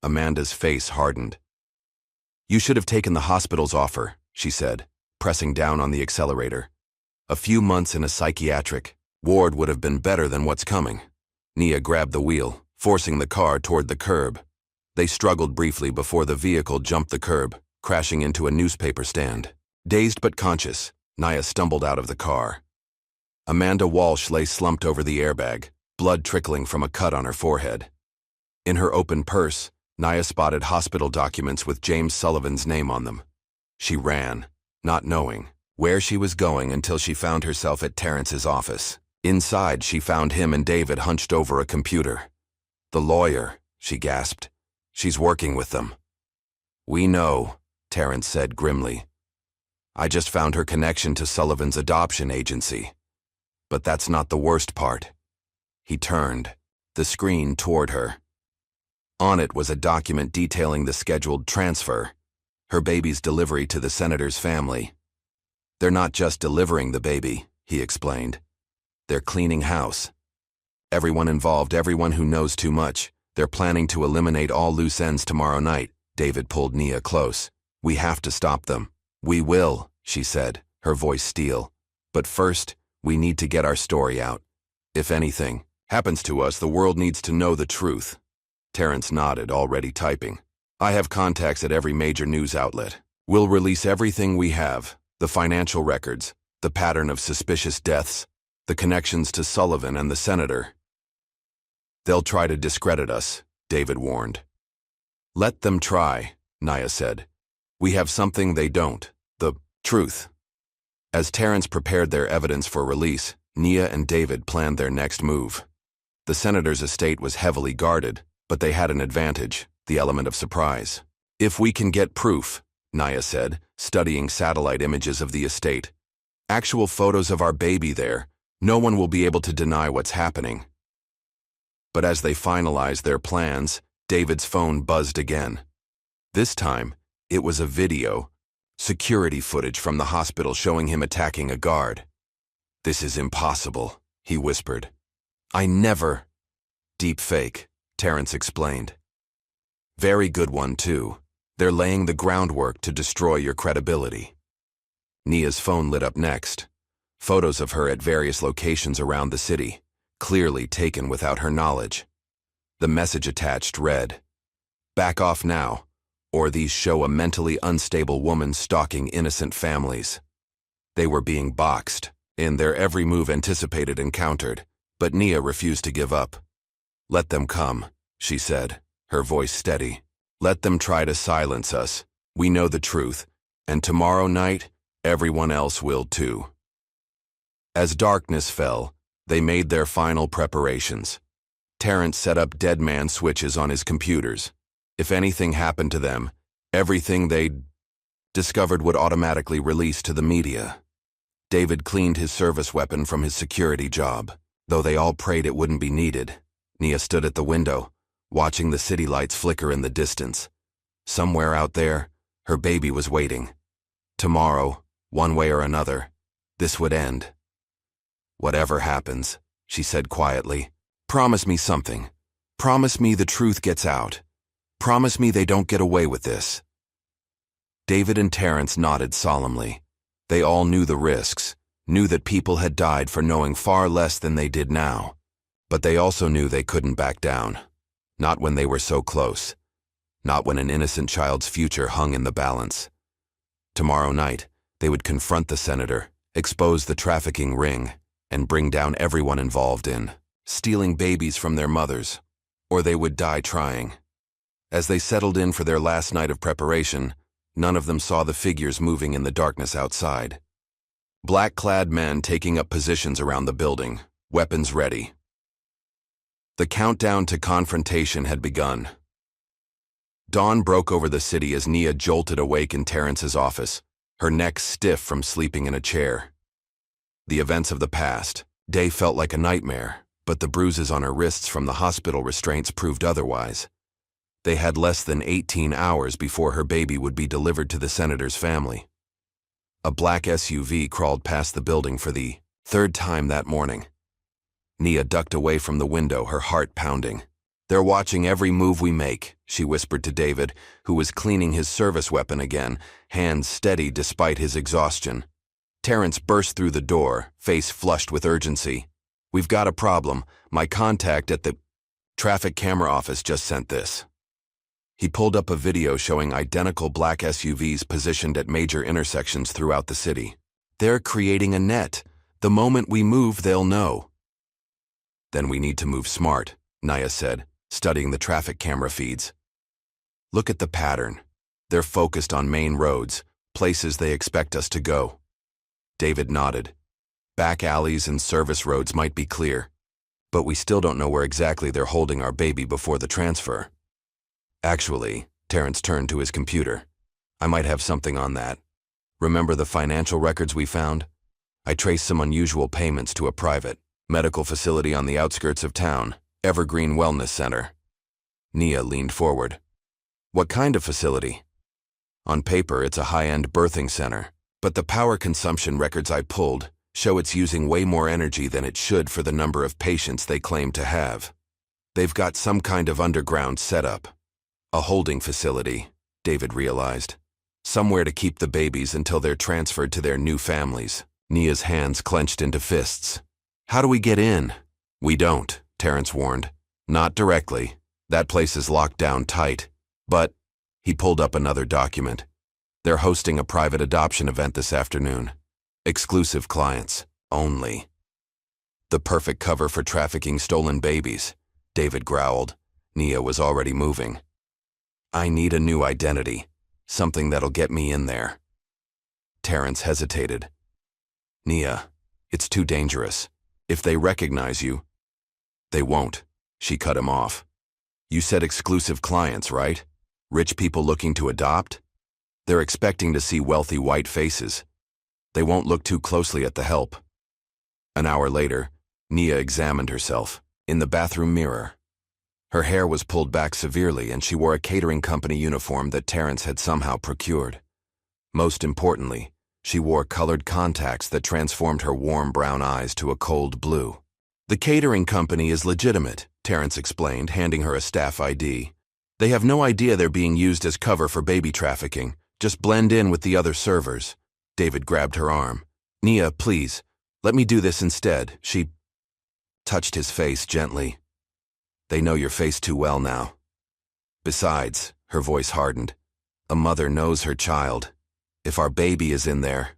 Amanda's face hardened. "You should have taken the hospital's offer," she said, pressing down on the accelerator. "A few months in a psychiatric ward would have been better than what's coming." Nia grabbed the wheel, forcing the car toward the curb. They struggled briefly before the vehicle jumped the curb, crashing into a newspaper stand. Dazed but conscious, Nia stumbled out of the car. Amanda Walsh lay slumped over the airbag, blood trickling from a cut on her forehead. In her open purse, Nia spotted hospital documents with James Sullivan's name on them. She ran, not knowing where she was going until she found herself at Terrence's office. Inside, she found him and David hunched over a computer. "The lawyer," she gasped. "She's working with them." "We know," Terrence said grimly. "I just found her connection to Sullivan's adoption agency. But that's not the worst part." He turned, the screen toward her. On it was a document detailing the scheduled transfer, her baby's delivery to the senator's family. "They're not just delivering the baby," he explained. "They're cleaning house. Everyone involved, everyone who knows too much. They're planning to eliminate all loose ends tomorrow night." David pulled Nia close. "We have to stop them." "We will," she said, her voice steel. "But first, we need to get our story out. If anything happens to us, the world needs to know the truth." Terrence nodded, already typing. "I have contacts at every major news outlet. We'll release everything we have, the financial records, the pattern of suspicious deaths, the connections to Sullivan and the senator." "They'll try to discredit us," David warned. "Let them try," Nia said. "We have something they don't, the truth." As Terrence prepared their evidence for release, Nia and David planned their next move. The senator's estate was heavily guarded, but they had an advantage, the element of surprise. "If we can get proof," Nia said, studying satellite images of the estate, "actual photos of our baby there, no one will be able to deny what's happening." But as they finalized their plans, David's phone buzzed again. This time, it was a video, security footage from the hospital showing him attacking a guard. "This is impossible," he whispered. "I never—" "Deep fake," Terrence explained. "Very good one, too. They're laying the groundwork to destroy your credibility." Nia's phone lit up next. Photos of her at various locations around the city, clearly taken without her knowledge. The message attached read, "Back off now, or these show a mentally unstable woman stalking innocent families." They were being boxed, in their every move anticipated and countered, but Nia refused to give up. "Let them come," she said, her voice steady. "Let them try to silence us. We know the truth, and tomorrow night, everyone else will too." As darkness fell, they made their final preparations. Terrence set up dead man switches on his computers. If anything happened to them, everything they'd discovered would automatically release to the media. David cleaned his service weapon from his security job, though they all prayed it wouldn't be needed. Nia stood at the window, watching the city lights flicker in the distance. Somewhere out there, her baby was waiting. Tomorrow, one way or another, this would end. "Whatever happens," she said quietly, "promise me something. Promise me the truth gets out. Promise me they don't get away with this." David and Terrence nodded solemnly. They all knew the risks, knew that people had died for knowing far less than they did now. But they also knew they couldn't back down. Not when they were so close. Not when an innocent child's future hung in the balance. Tomorrow night, they would confront the senator, expose the trafficking ring, and bring down everyone involved in stealing babies from their mothers, or they would die trying. As they settled in for their last night of preparation, none of them saw the figures moving in the darkness outside. Black-clad men taking up positions around the building, weapons ready. The countdown to confrontation had begun. Dawn broke over the city as Nia jolted awake in Terrence's office, her neck stiff from sleeping in a chair. The events of the past day felt like a nightmare, but the bruises on her wrists from the hospital restraints proved otherwise. They had less than 18 hours before her baby would be delivered to the senator's family. A black SUV crawled past the building for the third time that morning. Nia ducked away from the window, her heart pounding. "They're watching every move we make," she whispered to David, who was cleaning his service weapon again, hands steady despite his exhaustion. Terrence burst through the door, face flushed with urgency. "We've got a problem. My contact at the traffic camera office just sent this." He pulled up a video showing identical black SUVs positioned at major intersections throughout the city. "They're creating a net. The moment we move, they'll know." "Then we need to move smart," Nia said, studying the traffic camera feeds. "Look at the pattern. They're focused on main roads, places they expect us to go." David nodded. "Back alleys and service roads might be clear, but we still don't know where exactly they're holding our baby before the transfer." "Actually," Terrence turned to his computer, "I might have something on that. Remember the financial records we found? I traced some unusual payments to a private medical facility on the outskirts of town, Evergreen Wellness Center." Nia leaned forward. "What kind of facility?" "On paper, it's a high-end birthing center, but the power consumption records I pulled show it's using way more energy than it should for the number of patients they claim to have. They've got some kind of underground setup. A holding facility," David realized. "Somewhere to keep the babies until they're transferred to their new families." Nia's hands clenched into fists. "How do we get in?" "We don't," Terrence warned. "Not directly. That place is locked down tight. But," he pulled up another document, "they're hosting a private adoption event this afternoon. Exclusive clients only." "The perfect cover for trafficking stolen babies," David growled. Nia was already moving. "I need a new identity, something that'll get me in there." Terrence hesitated. "Nia, it's too dangerous. If they recognize you—" "They won't," she cut him off. "You said exclusive clients, right? Rich people looking to adopt? They're expecting to see wealthy white faces. They won't look too closely at the help." An hour later, Nia examined herself in the bathroom mirror. Her hair was pulled back severely and she wore a catering company uniform that Terrence had somehow procured. Most importantly, she wore colored contacts that transformed her warm brown eyes to a cold blue. "The catering company is legitimate," Terrence explained, handing her a staff ID. "They have no idea they're being used as cover for baby trafficking. Just blend in with the other servers." David grabbed her arm. "Nia, please, let me do this instead." She touched his face gently. "They know your face too well now. Besides," her voice hardened, "a mother knows her child. If our baby is in there,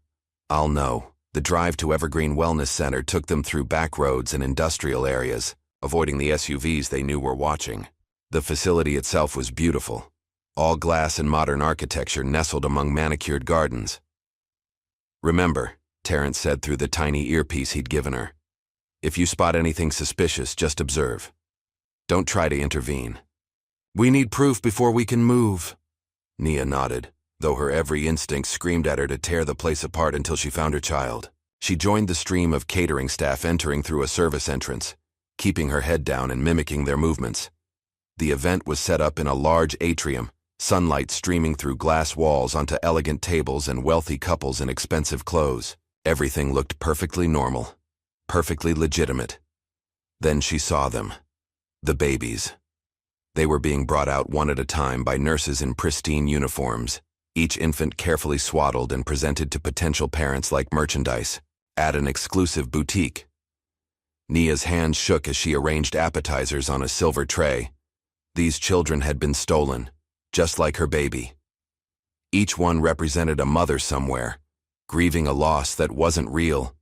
I'll know." The drive to Evergreen Wellness Center took them through back roads and industrial areas, avoiding the SUVs they knew were watching. The facility itself was beautiful, all glass and modern architecture nestled among manicured gardens. "Remember," Terrence said through the tiny earpiece he'd given her, "if you spot anything suspicious, just observe. Don't try to intervene." "We need proof before we can move." Nia nodded, though her every instinct screamed at her to tear the place apart until she found her child. She joined the stream of catering staff entering through a service entrance, keeping her head down and mimicking their movements. The event was set up in a large atrium, sunlight streaming through glass walls onto elegant tables and wealthy couples in expensive clothes. Everything looked perfectly normal, perfectly legitimate. Then she saw them. The babies. They were being brought out one at a time by nurses in pristine uniforms, each infant carefully swaddled and presented to potential parents like merchandise, at an exclusive boutique. Nia's hands shook as she arranged appetizers on a silver tray. These children had been stolen, just like her baby. Each one represented a mother somewhere, grieving a loss that wasn't real.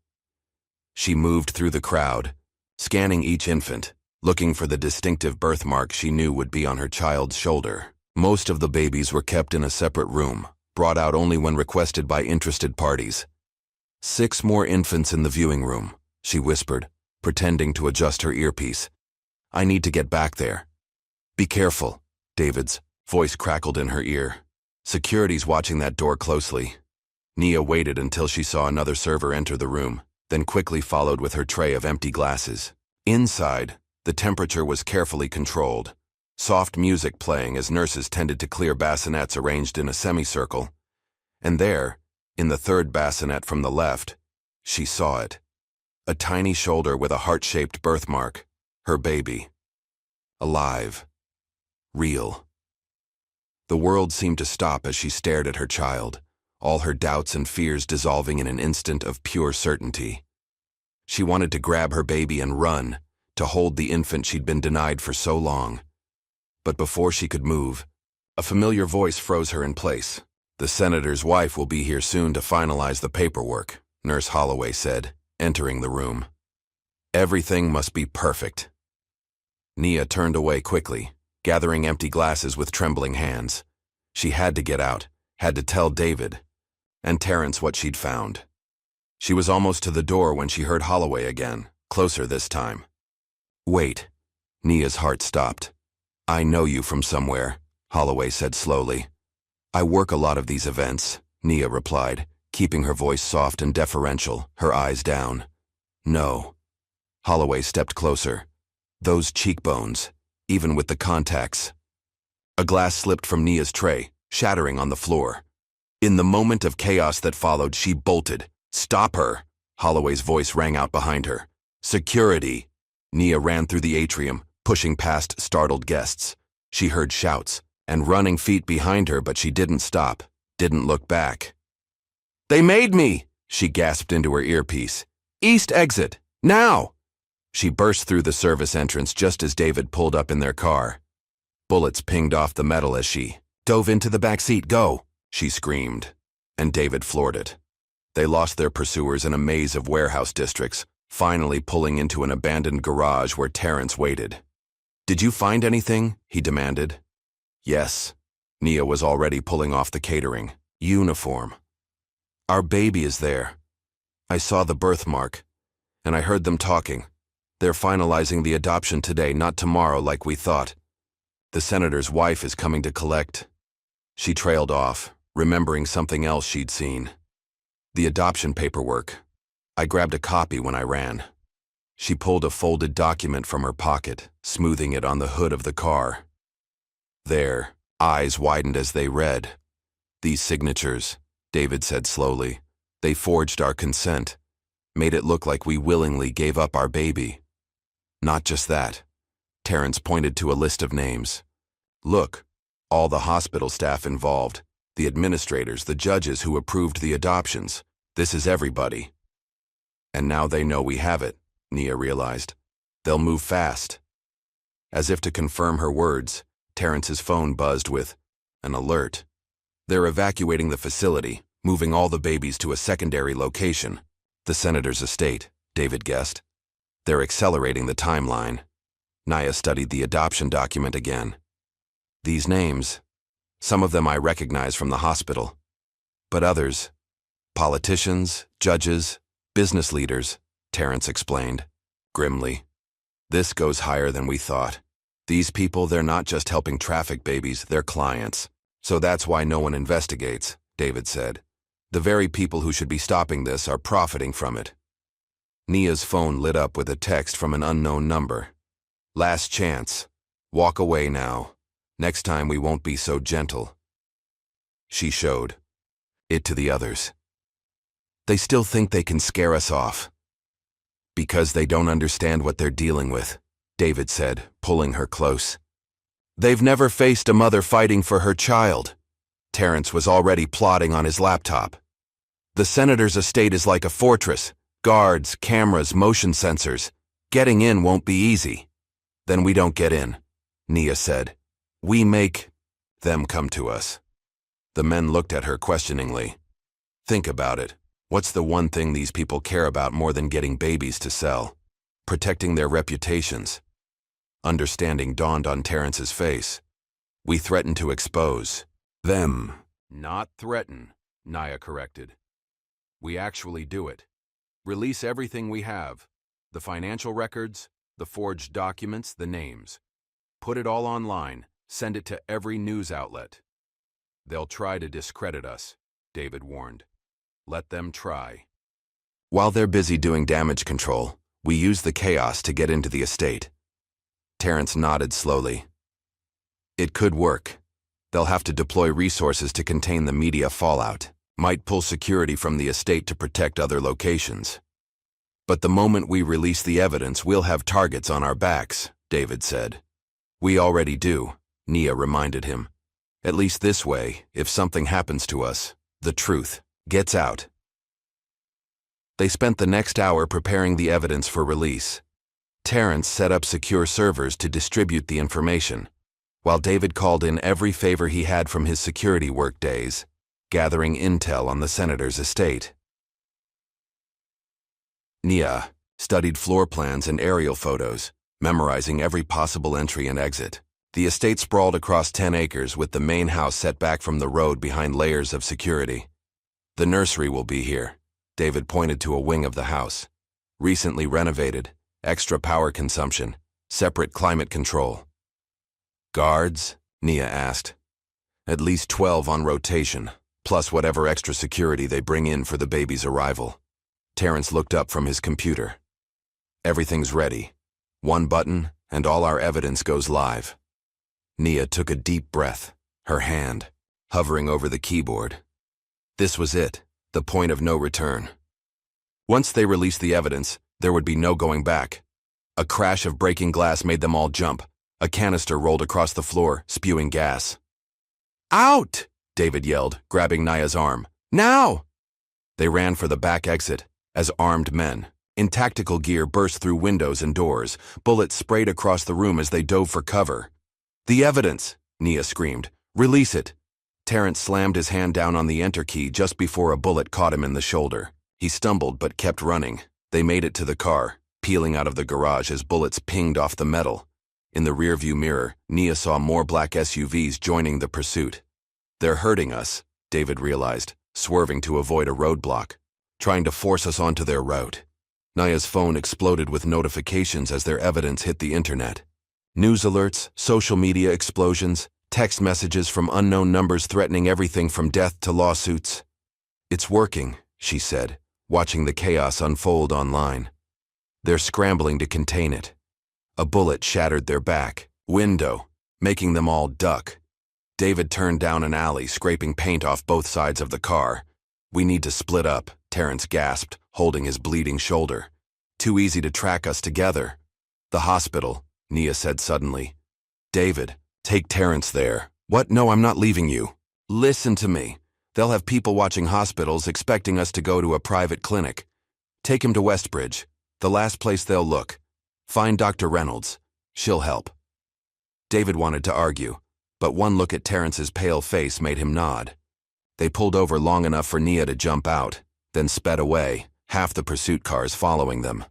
She moved through the crowd, scanning each infant, looking for the distinctive birthmark she knew would be on her child's shoulder. Most of the babies were kept in a separate room, brought out only when requested by interested parties. 6 more infants in the viewing room, she whispered, pretending to adjust her earpiece. I need to get back there. Be careful, David's voice crackled in her ear. Security's watching that door closely. Nia waited until she saw another server enter the room, then quickly followed with her tray of empty glasses. Inside, the temperature was carefully controlled. Soft music playing as nurses tended to clear bassinets arranged in a semicircle. And there, in the third bassinet from the left, she saw it. A tiny shoulder with a heart-shaped birthmark. Her baby. Alive. Real. The world seemed to stop as she stared at her child, all her doubts and fears dissolving in an instant of pure certainty. She wanted to grab her baby and run, to hold the infant she'd been denied for so long. But before she could move, a familiar voice froze her in place. The senator's wife will be here soon to finalize the paperwork, Nurse Holloway said, entering the room. Everything must be perfect. Nia turned away quickly, gathering empty glasses with trembling hands. She had to get out, had to tell David and Terrence what she'd found. She was almost to the door when she heard Holloway again, closer this time. Wait. Nia's heart stopped. I know you from somewhere, Holloway said slowly. I work a lot of these events, Nia replied, keeping her voice soft and deferential, her eyes down. No. Holloway stepped closer. Those cheekbones, even with the contacts. A glass slipped from Nia's tray, shattering on the floor. In the moment of chaos that followed, she bolted. Stop her! Holloway's voice rang out behind her. Security! Nia ran through the atrium, pushing past startled guests. She heard shouts and running feet behind her, but she didn't stop, didn't look back. They made me! She gasped into her earpiece. East exit! Now! She burst through the service entrance just as David pulled up in their car. Bullets pinged off the metal as she dove into the back seat. Go! She screamed, and David floored it. They lost their pursuers in a maze of warehouse districts, finally pulling into an abandoned garage where Terrence waited. Did you find anything? He demanded. Yes. Nia was already pulling off the catering. Uniform. Our baby is there. I saw the birthmark, and I heard them talking. They're finalizing the adoption today, not tomorrow like we thought. The senator's wife is coming to collect. She trailed off, remembering something else she'd seen. The adoption paperwork. I grabbed a copy when I ran. She pulled a folded document from her pocket, smoothing it on the hood of the car. Their eyes widened as they read. These signatures, David said slowly, they forged our consent, made it look like we willingly gave up our baby. Not just that. Terrence pointed to a list of names. Look, all the hospital staff involved, the administrators, the judges who approved the adoptions. This is everybody. And now they know we have it, Nia realized. They'll move fast. As if to confirm her words, Terrence's phone buzzed with an alert. They're evacuating the facility, moving all the babies to a secondary location. The senator's estate, David guessed. They're accelerating the timeline. Nia studied the adoption document again. These names, some of them I recognize from the hospital, but others, politicians, judges, business leaders, Terrence explained, grimly. This goes higher than we thought. These people, they're not just helping traffic babies, they're clients. So that's why no one investigates, David said. The very people who should be stopping this are profiting from it. Nia's phone lit up with a text from an unknown number. Last chance. Walk away now. Next time we won't be so gentle. She showed it to the others. They still think they can scare us off. Because they don't understand what they're dealing with, David said, pulling her close. They've never faced a mother fighting for her child. Terrence was already plotting on his laptop. The senator's estate is like a fortress. Guards, cameras, motion sensors. Getting in won't be easy. Then we don't get in, Nia said. We make them come to us. The men looked at her questioningly. Think about it. What's the one thing these people care about more than getting babies to sell? Protecting their reputations. Understanding dawned on Terrence's face. We threaten to expose them. Not threaten, Nia corrected. We actually do it. Release everything we have. The financial records, the forged documents, the names. Put it all online. Send it to every news outlet. They'll try to discredit us, David warned. Let them try. While they're busy doing damage control, we use the chaos to get into the estate. Terrence nodded slowly. It could work. They'll have to deploy resources to contain the media fallout. Might pull security from the estate to protect other locations. But the moment we release the evidence, we'll have targets on our backs, David said. We already do, Nia reminded him. At least this way, if something happens to us, the truth gets out. They spent the next hour preparing the evidence for release. Terrence set up secure servers to distribute the information, while David called in every favor he had from his security work days, gathering intel on the senator's estate. Nia studied floor plans and aerial photos, memorizing every possible entry and exit. The estate sprawled across 10 acres with the main house set back from the road behind layers of security. The nursery will be here. David pointed to a wing of the house. Recently renovated, extra power consumption, separate climate control. Guards? Nia asked. At least 12 on rotation, plus whatever extra security they bring in for the baby's arrival. Terrence looked up from his computer. Everything's ready. One button, and all our evidence goes live. Nia took a deep breath, her hand hovering over the keyboard. This was it, the point of no return. Once they released the evidence, there would be no going back. A crash of breaking glass made them all jump. A canister rolled across the floor, spewing gas. Out! David yelled, grabbing Nia's arm. Now! They ran for the back exit, as armed men. In tactical gear burst through windows and doors. Bullets sprayed across the room as they dove for cover. The evidence! Nia screamed. Release it! Terrence slammed his hand down on the enter key just before a bullet caught him in the shoulder. He stumbled but kept running. They made it to the car, peeling out of the garage as bullets pinged off the metal. In the rearview mirror, Nia saw more black SUVs joining the pursuit. They're hurting us, David realized, swerving to avoid a roadblock, trying to force us onto their route. Nia's phone exploded with notifications as their evidence hit the internet. News alerts, social media explosions, text messages from unknown numbers threatening everything from death to lawsuits. It's working, she said, watching the chaos unfold online. They're scrambling to contain it. A bullet shattered their back window, making them all duck. David turned down an alley, scraping paint off both sides of the car. We need to split up, Terrence gasped, holding his bleeding shoulder. Too easy to track us together. The hospital, Nia said suddenly. David, take Terrence there. What? No, I'm not leaving you. Listen to me. They'll have people watching hospitals expecting us to go to a private clinic. Take him to Westbridge, the last place they'll look. Find Dr. Reynolds. She'll help. David wanted to argue, but one look at Terrence's pale face made him nod. They pulled over long enough for Nia to jump out, then sped away, half the pursuit cars following them.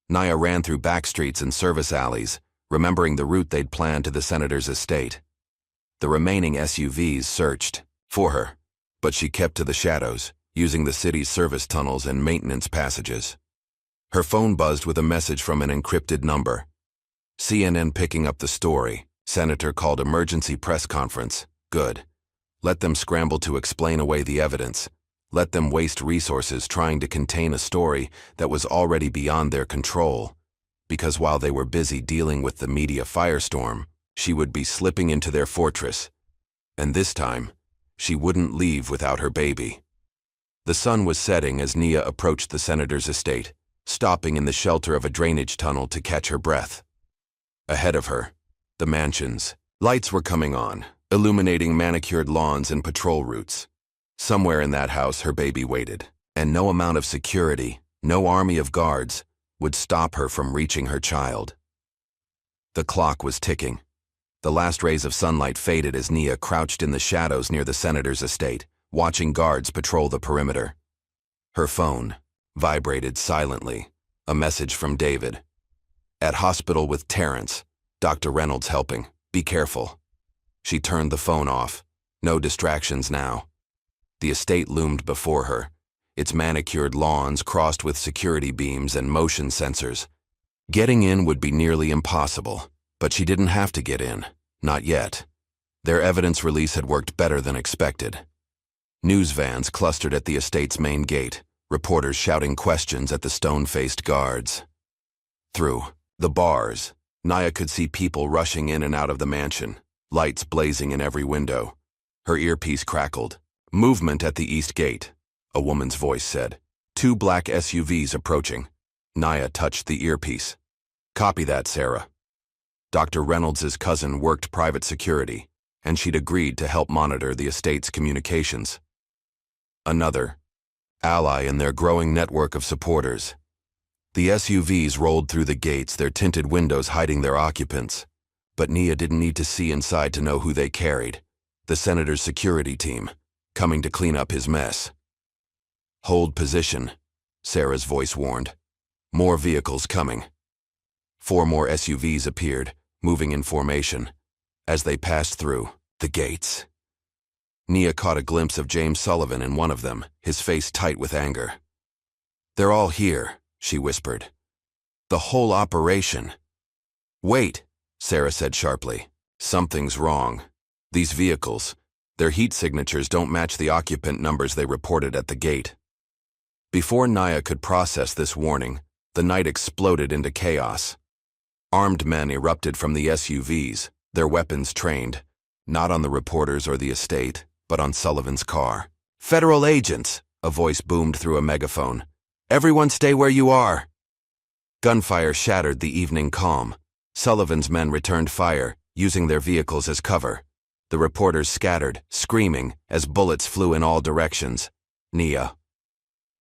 Nia ran through back streets and service alleys, remembering the route they'd planned to the senator's estate. The remaining SUVs searched for her, but she kept to the shadows, using the city's service tunnels and maintenance passages. Her phone buzzed with a message from an encrypted number. CNN picking up the story. Senator called emergency press conference. Good. Let them scramble to explain away the evidence. Let them waste resources trying to contain a story that was already beyond their control. Because while they were busy dealing with the media firestorm, she would be slipping into their fortress, and this time, she wouldn't leave without her baby. The sun was setting as Nia approached the senator's estate, stopping in the shelter of a drainage tunnel to catch her breath. Ahead of her, the mansions. Lights were coming on, illuminating manicured lawns and patrol routes. Somewhere in that house her baby waited, and no amount of security, no army of guards, would stop her from reaching her child. The clock was ticking. The last rays of sunlight faded as Nia crouched in the shadows near the senator's estate, watching guards patrol the perimeter. Her phone vibrated silently, a message from David. At hospital with Terrence, Dr. Reynolds helping. Be careful. She turned the phone off. No distractions now. The estate loomed before her, its manicured lawns crossed with security beams and motion sensors. Getting in would be nearly impossible, but she didn't have to get in. Not yet. Their evidence release had worked better than expected. News vans clustered at the estate's main gate, reporters shouting questions at the stone-faced guards. Through the bars, Nia could see people rushing in and out of the mansion, lights blazing in every window. Her earpiece crackled. Movement at the east gate, a woman's voice said. 2 black SUVs approaching. Nia touched the earpiece. Copy that, Sarah. Dr. Reynolds' cousin worked private security, and she'd agreed to help monitor the estate's communications. Another ally in their growing network of supporters. The SUVs rolled through the gates, their tinted windows hiding their occupants. But Nia didn't need to see inside to know who they carried. The senator's security team, coming to clean up his mess. Hold position, Sarah's voice warned. More vehicles coming. 4 more SUVs appeared, moving in formation. As they passed through the gates, Nia caught a glimpse of James Sullivan in one of them, his face tight with anger. They're all here, she whispered. The whole operation. Wait, Sarah said sharply. Something's wrong. These vehicles, their heat signatures don't match the occupant numbers they reported at the gate. Before Nia could process this warning, the night exploded into chaos. Armed men erupted from the SUVs, their weapons trained, not on the reporters or the estate, but on Sullivan's car. Federal agents, a voice boomed through a megaphone. Everyone stay where you are. Gunfire shattered the evening calm. Sullivan's men returned fire, using their vehicles as cover. The reporters scattered, screaming, as bullets flew in all directions. Nia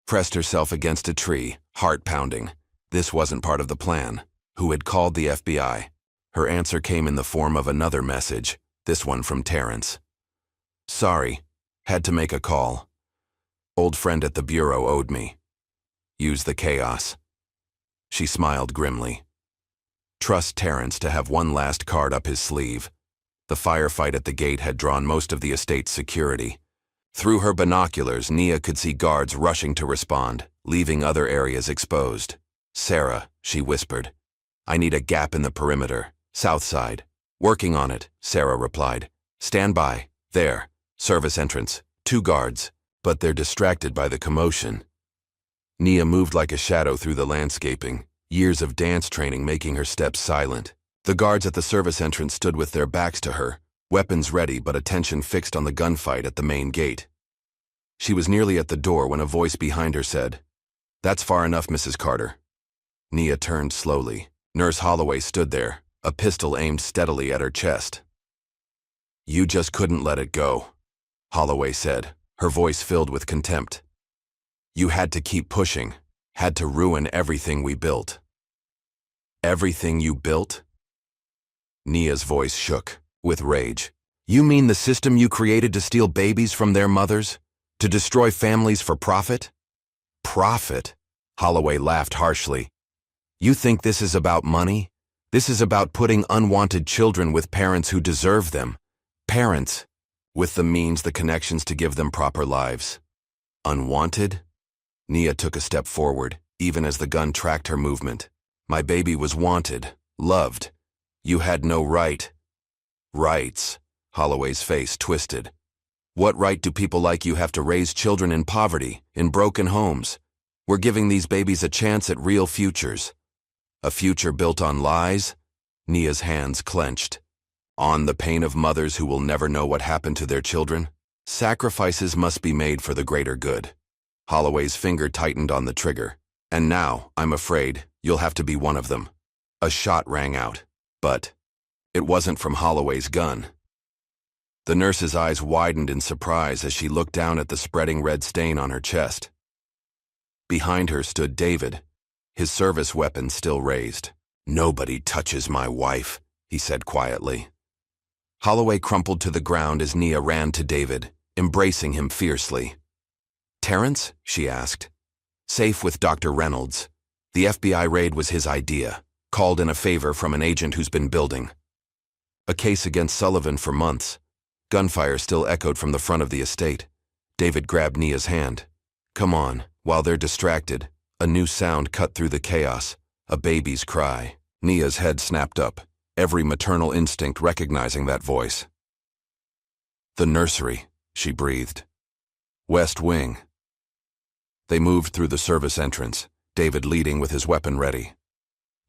pressed herself against a tree, heart pounding. This wasn't part of the plan. Who had called the FBI? Her answer came in the form of another message, this one from Terrence. Sorry, had to make a call. Old friend at the bureau owed me. Use the chaos. She smiled grimly. Trust Terrence to have one last card up his sleeve. The firefight at the gate had drawn most of the estate's security. Through her binoculars, Nia could see guards rushing to respond, leaving other areas exposed. Sarah, she whispered. I need a gap in the perimeter, south side. Working on it, Sarah replied. Stand by. There. Service entrance. 2 guards. But they're distracted by the commotion. Nia moved like a shadow through the landscaping, years of dance training making her steps silent. The guards at the service entrance stood with their backs to her, weapons ready but attention fixed on the gunfight at the main gate. She was nearly at the door when a voice behind her said, That's far enough, Mrs. Carter. Nia turned slowly. Nurse Holloway stood there, a pistol aimed steadily at her chest. You just couldn't let it go, Holloway said, her voice filled with contempt. You had to keep pushing, had to ruin everything we built. Everything you built? Nia's voice shook, with rage. You mean the system you created to steal babies from their mothers? To destroy families for profit? Profit? Holloway laughed harshly. You think this is about money? This is about putting unwanted children with parents who deserve them. Parents, with the means, the connections to give them proper lives. Unwanted? Nia took a step forward, even as the gun tracked her movement. My baby was wanted, loved. You had no right. Rights. Holloway's face twisted. What right do people like you have to raise children in poverty, in broken homes? We're giving these babies a chance at real futures. A future built on lies? Nia's hands clenched. On the pain of mothers who will never know what happened to their children, sacrifices must be made for the greater good. Holloway's finger tightened on the trigger. And now, I'm afraid, you'll have to be one of them. A shot rang out. But it wasn't from Holloway's gun. The nurse's eyes widened in surprise as she looked down at the spreading red stain on her chest. Behind her stood David, his service weapon still raised. "Nobody touches my wife," he said quietly. Holloway crumpled to the ground as Nia ran to David, embracing him fiercely. "Terrence?" she asked. "Safe with Dr. Reynolds. The FBI raid was his idea, called in a favor from an agent who's been building a case against Sullivan for months." Gunfire still echoed from the front of the estate. David grabbed Nia's hand. "Come on." While they're distracted, a new sound cut through the chaos, a baby's cry. Nia's head snapped up, every maternal instinct recognizing that voice. "The nursery," she breathed. "West Wing." They moved through the service entrance, David leading with his weapon ready.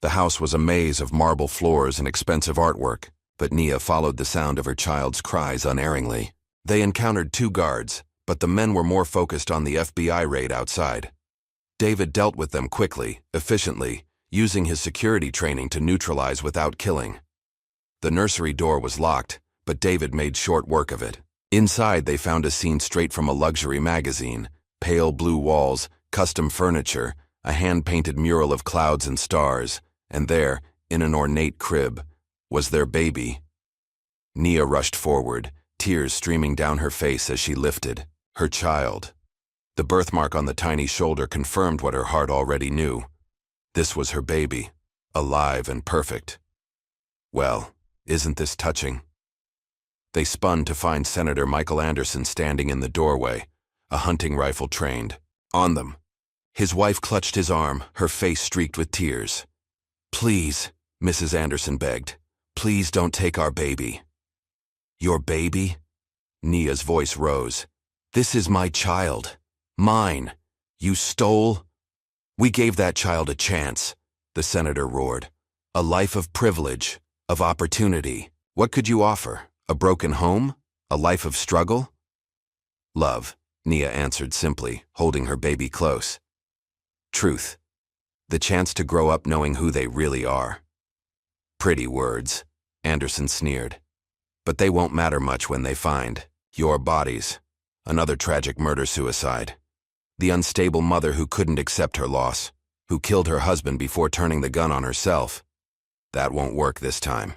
The house was a maze of marble floors and expensive artwork, but Nia followed the sound of her child's cries unerringly. They encountered 2 guards, but the men were more focused on the FBI raid outside. David dealt with them quickly, efficiently, using his security training to neutralize without killing. The nursery door was locked, but David made short work of it. Inside, they found a scene straight from a luxury magazine: pale blue walls, custom furniture, a hand-painted mural of clouds and stars, and there, in an ornate crib, was their baby. Nia rushed forward, tears streaming down her face as she lifted her child. The birthmark on the tiny shoulder confirmed what her heart already knew. This was her baby, alive and perfect. Well, isn't this touching? They spun to find Senator Michael Anderson standing in the doorway, a hunting rifle trained on them. His wife clutched his arm, her face streaked with tears. "Please," Mrs. Anderson begged, "please don't take our baby." "Your baby?" Nia's voice rose. "This is my child. Mine. You stole?" "We gave that child a chance," the senator roared. "A life of privilege, of opportunity. What could you offer? A broken home? A life of struggle?" "Love," Nia answered simply, holding her baby close. "Truth. The chance to grow up knowing who they really are." "Pretty words," Anderson sneered. "But they won't matter much when they find your bodies." Another tragic murder-suicide. The unstable mother who couldn't accept her loss, who killed her husband before turning the gun on herself. "That won't work this time,"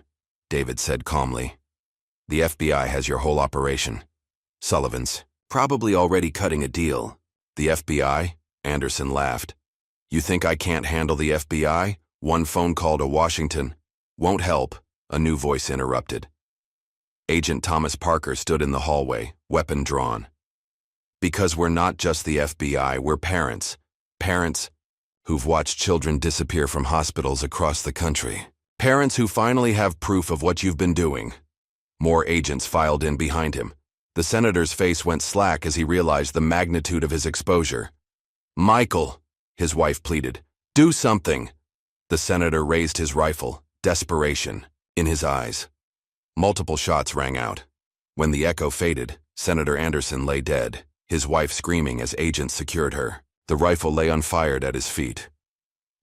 David said calmly. "The FBI has your whole operation. Sullivan's probably already cutting a deal." "The FBI?" Anderson laughed. "You think I can't handle the FBI? One phone call to Washington won't help," a new voice interrupted. Agent Thomas Parker stood in the hallway, weapon drawn. "Because we're not just the FBI, we're parents. Parents who've watched children disappear from hospitals across the country. Parents who finally have proof of what you've been doing." More agents filed in behind him. The senator's face went slack as he realized the magnitude of his exposure. "Michael," his wife pleaded, "do something." The senator raised his rifle, desperation in his eyes. Multiple shots rang out. When the echo faded, Senator Anderson lay dead, his wife screaming as agents secured her. The rifle lay unfired at his feet.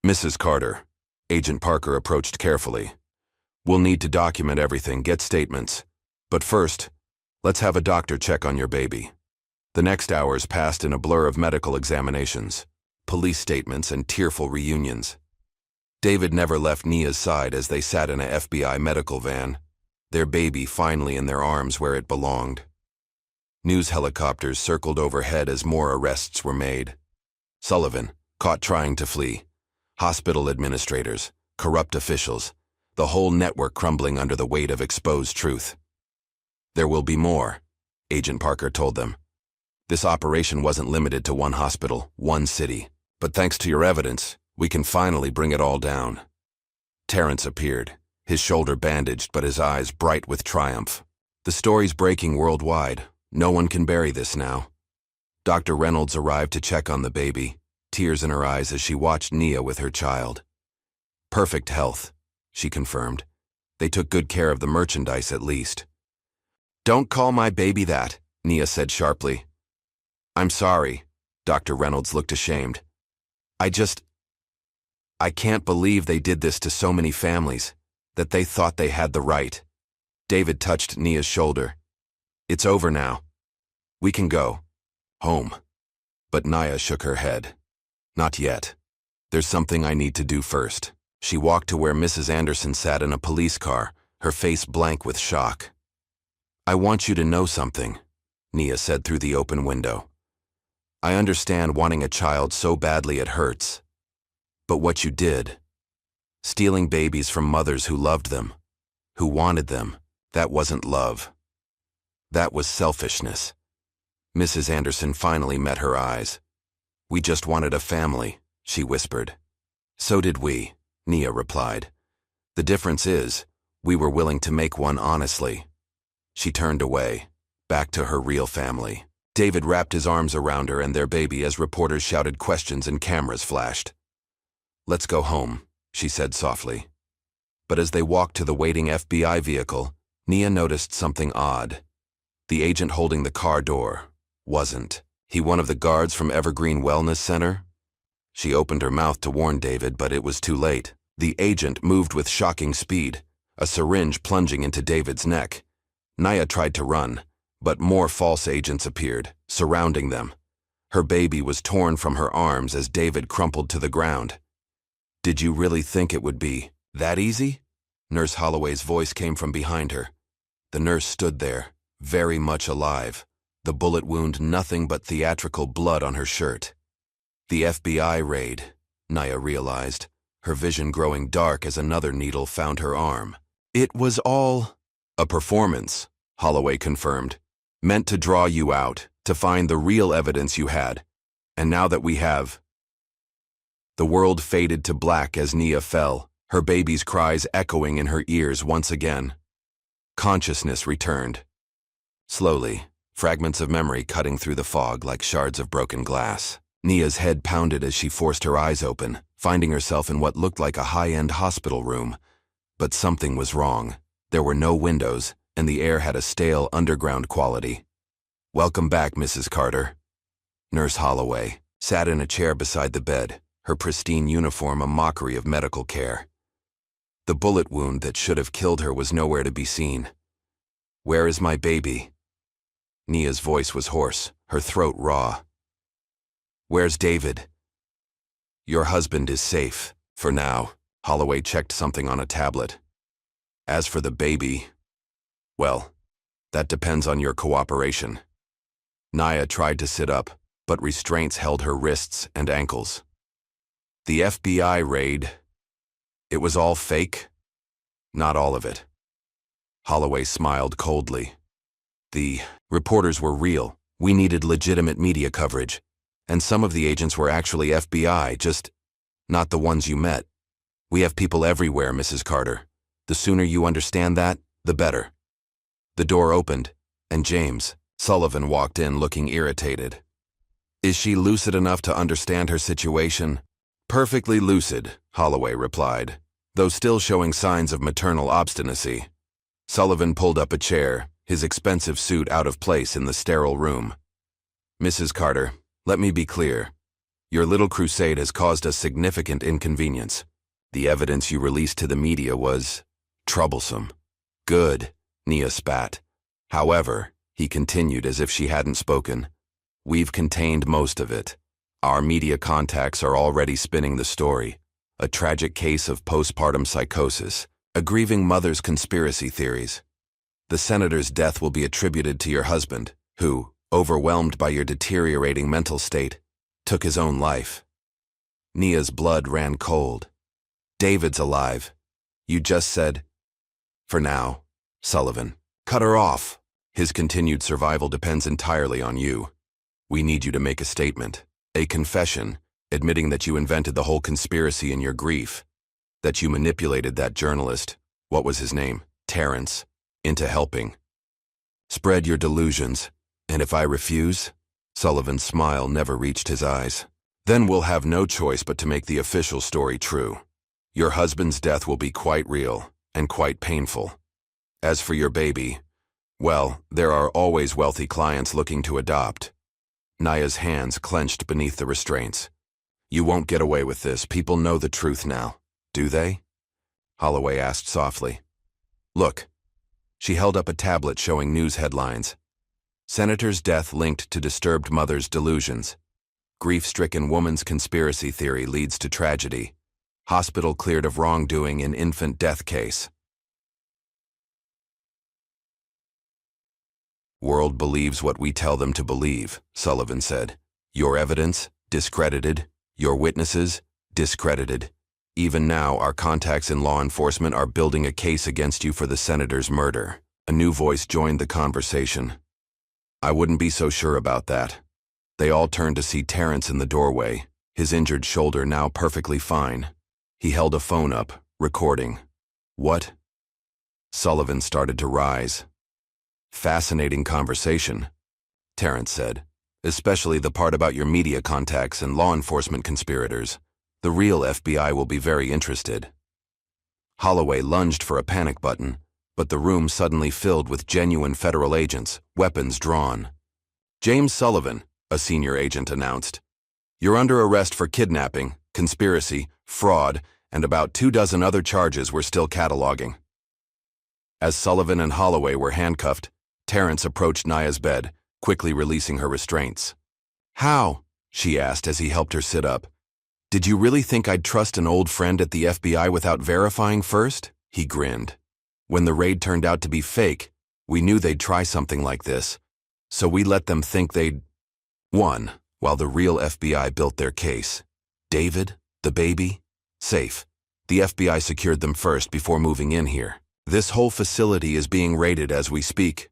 "Mrs. Carter," Agent Parker approached carefully. "We'll need to document everything, get statements. But first, let's have a doctor check on your baby." The next hours passed in a blur of medical examinations, police statements, and tearful reunions. David never left Nia's side as they sat in a FBI medical van, their baby finally in their arms where it belonged. News helicopters circled overhead as more arrests were made. Sullivan, caught trying to flee. Hospital administrators, corrupt officials, the whole network crumbling under the weight of exposed truth. "There will be more," Agent Parker told them. "This operation wasn't limited to one hospital, one city. But thanks to your evidence, we can finally bring it all down." Terrence appeared, his shoulder bandaged but his eyes bright with triumph. "The story's breaking worldwide. No one can bury this now." Dr. Reynolds arrived to check on the baby, tears in her eyes as she watched Nia with her child. "Perfect health," she confirmed. They took good care of the merchandise at least. Don't call my baby that, Nia said sharply. I'm sorry. Dr. Reynolds looked ashamed. I can't believe they did this to so many families, that they thought they had the right. David touched Nia's shoulder. It's over now. We can go. Home. But Nia shook her head. Not yet. There's something I need to do first. She walked to where Mrs. Anderson sat in a police car, her face blank with shock. I want you to know something, Nia said through the open window. I understand wanting a child so badly it hurts. But what you did, stealing babies from mothers who loved them, who wanted them, that wasn't love. That was selfishness. Mrs. Anderson finally met her eyes. We just wanted a family, she whispered. So did we, Nia replied. The difference is, we were willing to make one honestly. She turned away, back to her real family. David wrapped his arms around her and their baby as reporters shouted questions and cameras flashed. Let's go home, she said softly. But as they walked to the waiting FBI vehicle, Nia noticed something odd. The agent holding the car door wasn't he one of the guards from Evergreen Wellness Center? She opened her mouth to warn David, but it was too late. The agent moved with shocking speed, a syringe plunging into David's neck. Nia tried to run, but more false agents appeared, surrounding them. Her baby was torn from her arms as David crumpled to the ground. Did you really think it would be that easy? Nurse Holloway's voice came from behind her. The nurse stood there, very much alive, the bullet wound nothing but theatrical blood on her shirt. The FBI raid, Nia realized, her vision growing dark as another needle found her arm. It was all a performance, Holloway confirmed, meant to draw you out, to find the real evidence you had. And now that we have... The world faded to black as Nia fell, her baby's cries echoing in her ears once again. Consciousness returned. Slowly, fragments of memory cutting through the fog like shards of broken glass. Nia's head pounded as she forced her eyes open, finding herself in what looked like a high-end hospital room. But something was wrong. There were no windows, and the air had a stale, underground quality. Welcome back, Mrs. Carter. Nurse Holloway sat in a chair beside the bed, her pristine uniform a mockery of medical care. The bullet wound that should have killed her was nowhere to be seen. Where is my baby? Nia's voice was hoarse, her throat raw. Where's David? Your husband is safe, for now. Holloway checked something on a tablet. As for the baby, well, that depends on your cooperation. Nia tried to sit up, but restraints held her wrists and ankles. The FBI raid, it was all fake? Not all of it. Holloway smiled coldly. The reporters were real. We needed legitimate media coverage. And some of the agents were actually FBI, just not the ones you met. We have people everywhere, Mrs. Carter. The sooner you understand that, the better. The door opened, and James Sullivan walked in looking irritated. Is she lucid enough to understand her situation? Perfectly lucid, Holloway replied, though still showing signs of maternal obstinacy. Sullivan pulled up a chair, his expensive suit out of place in the sterile room. Mrs. Carter, let me be clear. Your little crusade has caused us significant inconvenience. The evidence you released to the media was troublesome. Good, Nia spat. However, he continued as if she hadn't spoken, we've contained most of it. Our media contacts are already spinning the story. A tragic case of postpartum psychosis, a grieving mother's conspiracy theories. The senator's death will be attributed to your husband, who, overwhelmed by your deteriorating mental state, took his own life. Nia's blood ran cold. David's alive. You just said, for now, Sullivan. Cut her off. His continued survival depends entirely on you. We need you to make a statement, a confession, admitting that you invented the whole conspiracy in your grief, that you manipulated that journalist, what was his name, Terrence, into helping. Spread your delusions. And if I refuse? Sullivan's smile never reached his eyes. Then we'll have no choice but to make the official story true. Your husband's death will be quite real. and quite painful. As for your baby, well, there are always wealthy clients looking to adopt. Naya's hands clenched beneath the restraints. You won't get away with this. People know the truth now. Do they? Holloway asked softly. Look. She held up a tablet showing news headlines. Senator's death linked to disturbed mother's delusions. Grief-stricken woman's conspiracy theory leads to tragedy. Hospital cleared of wrongdoing in infant death case. World believes what we tell them to believe, Sullivan said. Your evidence, discredited. Your witnesses, discredited. Even now, our contacts in law enforcement are building a case against you for the senator's murder. A new voice joined the conversation. I wouldn't be so sure about that. They all turned to see Terrence in the doorway, his injured shoulder now perfectly fine. He held a phone up, recording. What? Sullivan started to rise. Fascinating conversation, Terrence said. Especially the part about your media contacts and law enforcement conspirators. The real FBI will be very interested. Holloway lunged for a panic button, but the room suddenly filled with genuine federal agents, weapons drawn. James Sullivan, a senior agent announced. You're under arrest for kidnapping, conspiracy, fraud, and about 24 other charges we're still cataloging. As Sullivan and Holloway were handcuffed, Terrence approached Naya's bed, quickly releasing her restraints. How? She asked as he helped her sit up. Did you really think I'd trust an old friend at the FBI without verifying first? He grinned. When the raid turned out to be fake, we knew they'd try something like this, so we let them think they'd won, while the real FBI built their case. David, the baby, safe. The FBI secured them first before moving in here. This whole facility is being raided as we speak.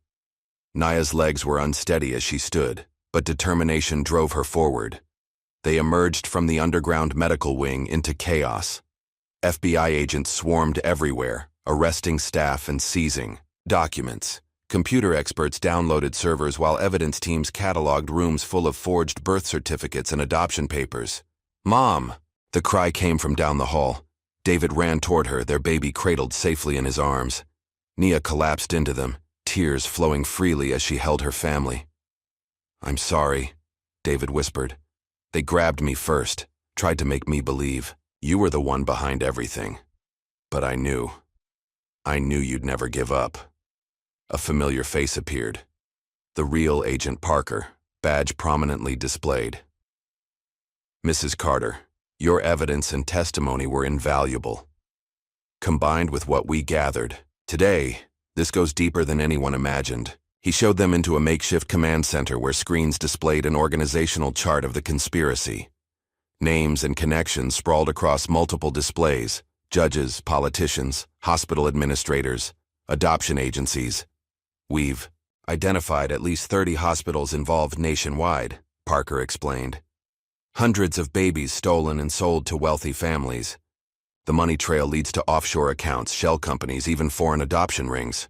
Naya's legs were unsteady as she stood, but determination drove her forward. They emerged from the underground medical wing into chaos. FBI agents swarmed everywhere, arresting staff and seizing documents. Computer experts downloaded servers while evidence teams cataloged rooms full of forged birth certificates and adoption papers. Mom! The cry came from down the hall. David ran toward her, their baby cradled safely in his arms. Nia collapsed into them, tears flowing freely as she held her family. I'm sorry, David whispered. They grabbed me first, tried to make me believe. You were the one behind everything. But I knew you'd never give up. A familiar face appeared. The real Agent Parker, badge prominently displayed. Mrs. Carter, your evidence and testimony were invaluable. Combined with what we gathered, today, this goes deeper than anyone imagined. He showed them into a makeshift command center where screens displayed an organizational chart of the conspiracy. Names and connections sprawled across multiple displays: judges, politicians, hospital administrators, adoption agencies. We've identified at least 30 hospitals involved nationwide, Parker explained. Hundreds of babies stolen and sold to wealthy families. The money trail leads to offshore accounts, shell companies, even foreign adoption rings.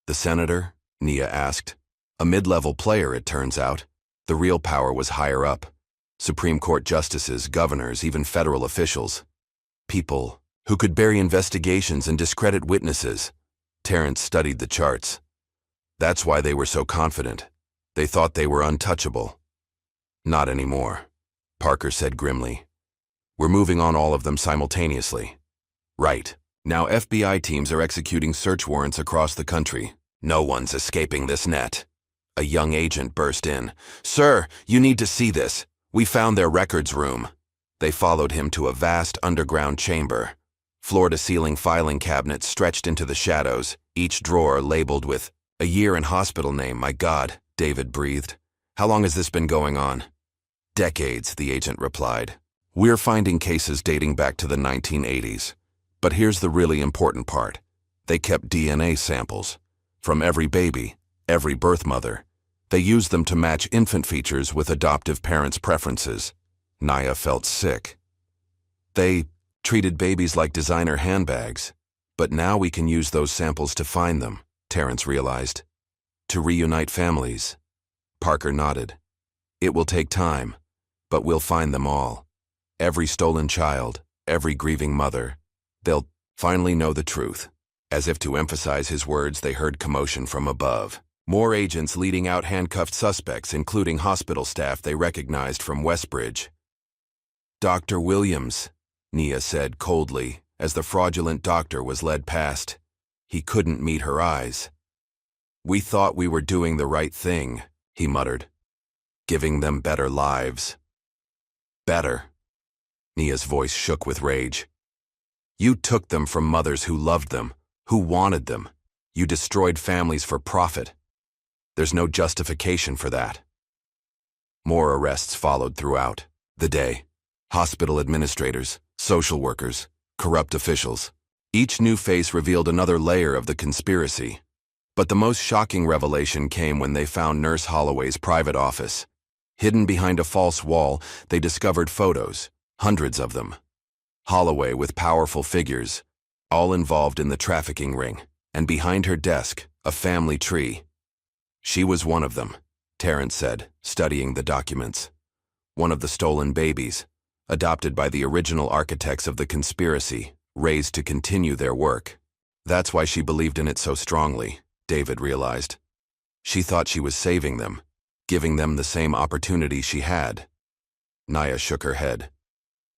The senator? Nia asked. A mid-level player, it turns out. The real power was higher up. Supreme Court justices, governors, even federal officials. People who could bury investigations and discredit witnesses. Terrence studied the charts. That's why they were so confident. They thought they were untouchable. Not anymore, Parker said grimly. We're moving on all of them simultaneously. Right. Now FBI teams are executing search warrants across the country. No one's escaping this net. A young agent burst in. Sir, you need to see this. We found their records room. They followed him to a vast underground chamber. Floor-to-ceiling filing cabinets stretched into the shadows, each drawer labeled with a year and hospital name. My God, David breathed. How long has this been going on? Decades, the agent replied. We're finding cases dating back to the 1980s. But here's the really important part. They kept DNA samples. From every baby, every birth mother. They used them to match infant features with adoptive parents' preferences. Naya felt sick. They treated babies like designer handbags. But now we can use those samples to find them, Terrence realized. To reunite families. Parker nodded. It will take time, but we'll find them all. Every stolen child, every grieving mother. They'll finally know the truth. As if to emphasize his words, they heard commotion from above. More agents leading out handcuffed suspects, including hospital staff they recognized from Westbridge. "Dr. Williams," Nia said coldly, as the fraudulent doctor was led past. He couldn't meet her eyes. "We thought we were doing the right thing," he muttered. "Giving them better lives." "Better?" Nia's voice shook with rage. "You took them from mothers who loved them, who wanted them. You destroyed families for profit. There's no justification for that." More arrests followed throughout the day. Hospital administrators, social workers, corrupt officials. Each new face revealed another layer of the conspiracy. But the most shocking revelation came when they found Nurse Holloway's private office. Hidden behind a false wall, they discovered photos, hundreds of them. Holloway with powerful figures, all involved in the trafficking ring, and behind her desk, a family tree. She was one of them, Terrence said, studying the documents. One of the stolen babies, adopted by the original architects of the conspiracy, raised to continue their work. That's why she believed in it so strongly, David realized. She thought she was saving them, giving them the same opportunity she had. Nia shook her head.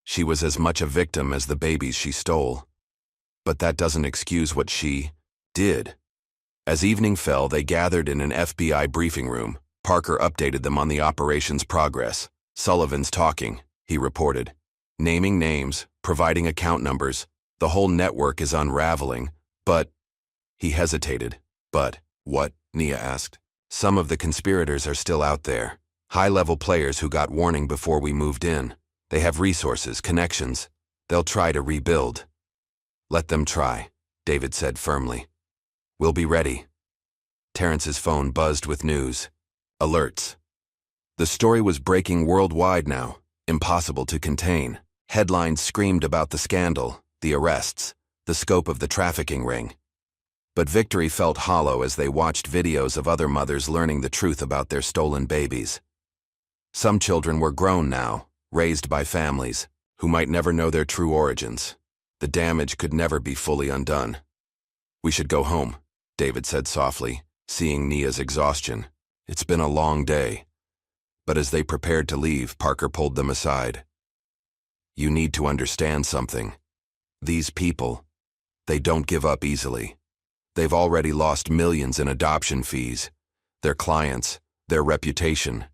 She was as much a victim as the babies she stole. But that doesn't excuse what she did. As evening fell, they gathered in an FBI briefing room. Parker updated them on the operation's progress. "Sullivan's talking," he reported. "Naming names, providing account numbers. The whole network is unraveling, but—" He hesitated. "But what?" Nia asked. "Some of the conspirators are still out there. High-level players who got warning before we moved in. They have resources, connections. They'll try to rebuild." "Let them try," David said firmly. "We'll be ready." Terrence's phone buzzed with news. Alerts. The story was breaking worldwide now, impossible to contain. Headlines screamed about the scandal, the arrests, the scope of the trafficking ring. But victory felt hollow as they watched videos of other mothers learning the truth about their stolen babies. Some children were grown now, raised by families, who might never know their true origins. The damage could never be fully undone. "We should go home," David said softly, seeing Nia's exhaustion. "It's been a long day." But as they prepared to leave, Parker pulled them aside. "You need to understand something. These people, they don't give up easily. They've already lost millions in adoption fees. Their clients, their reputation,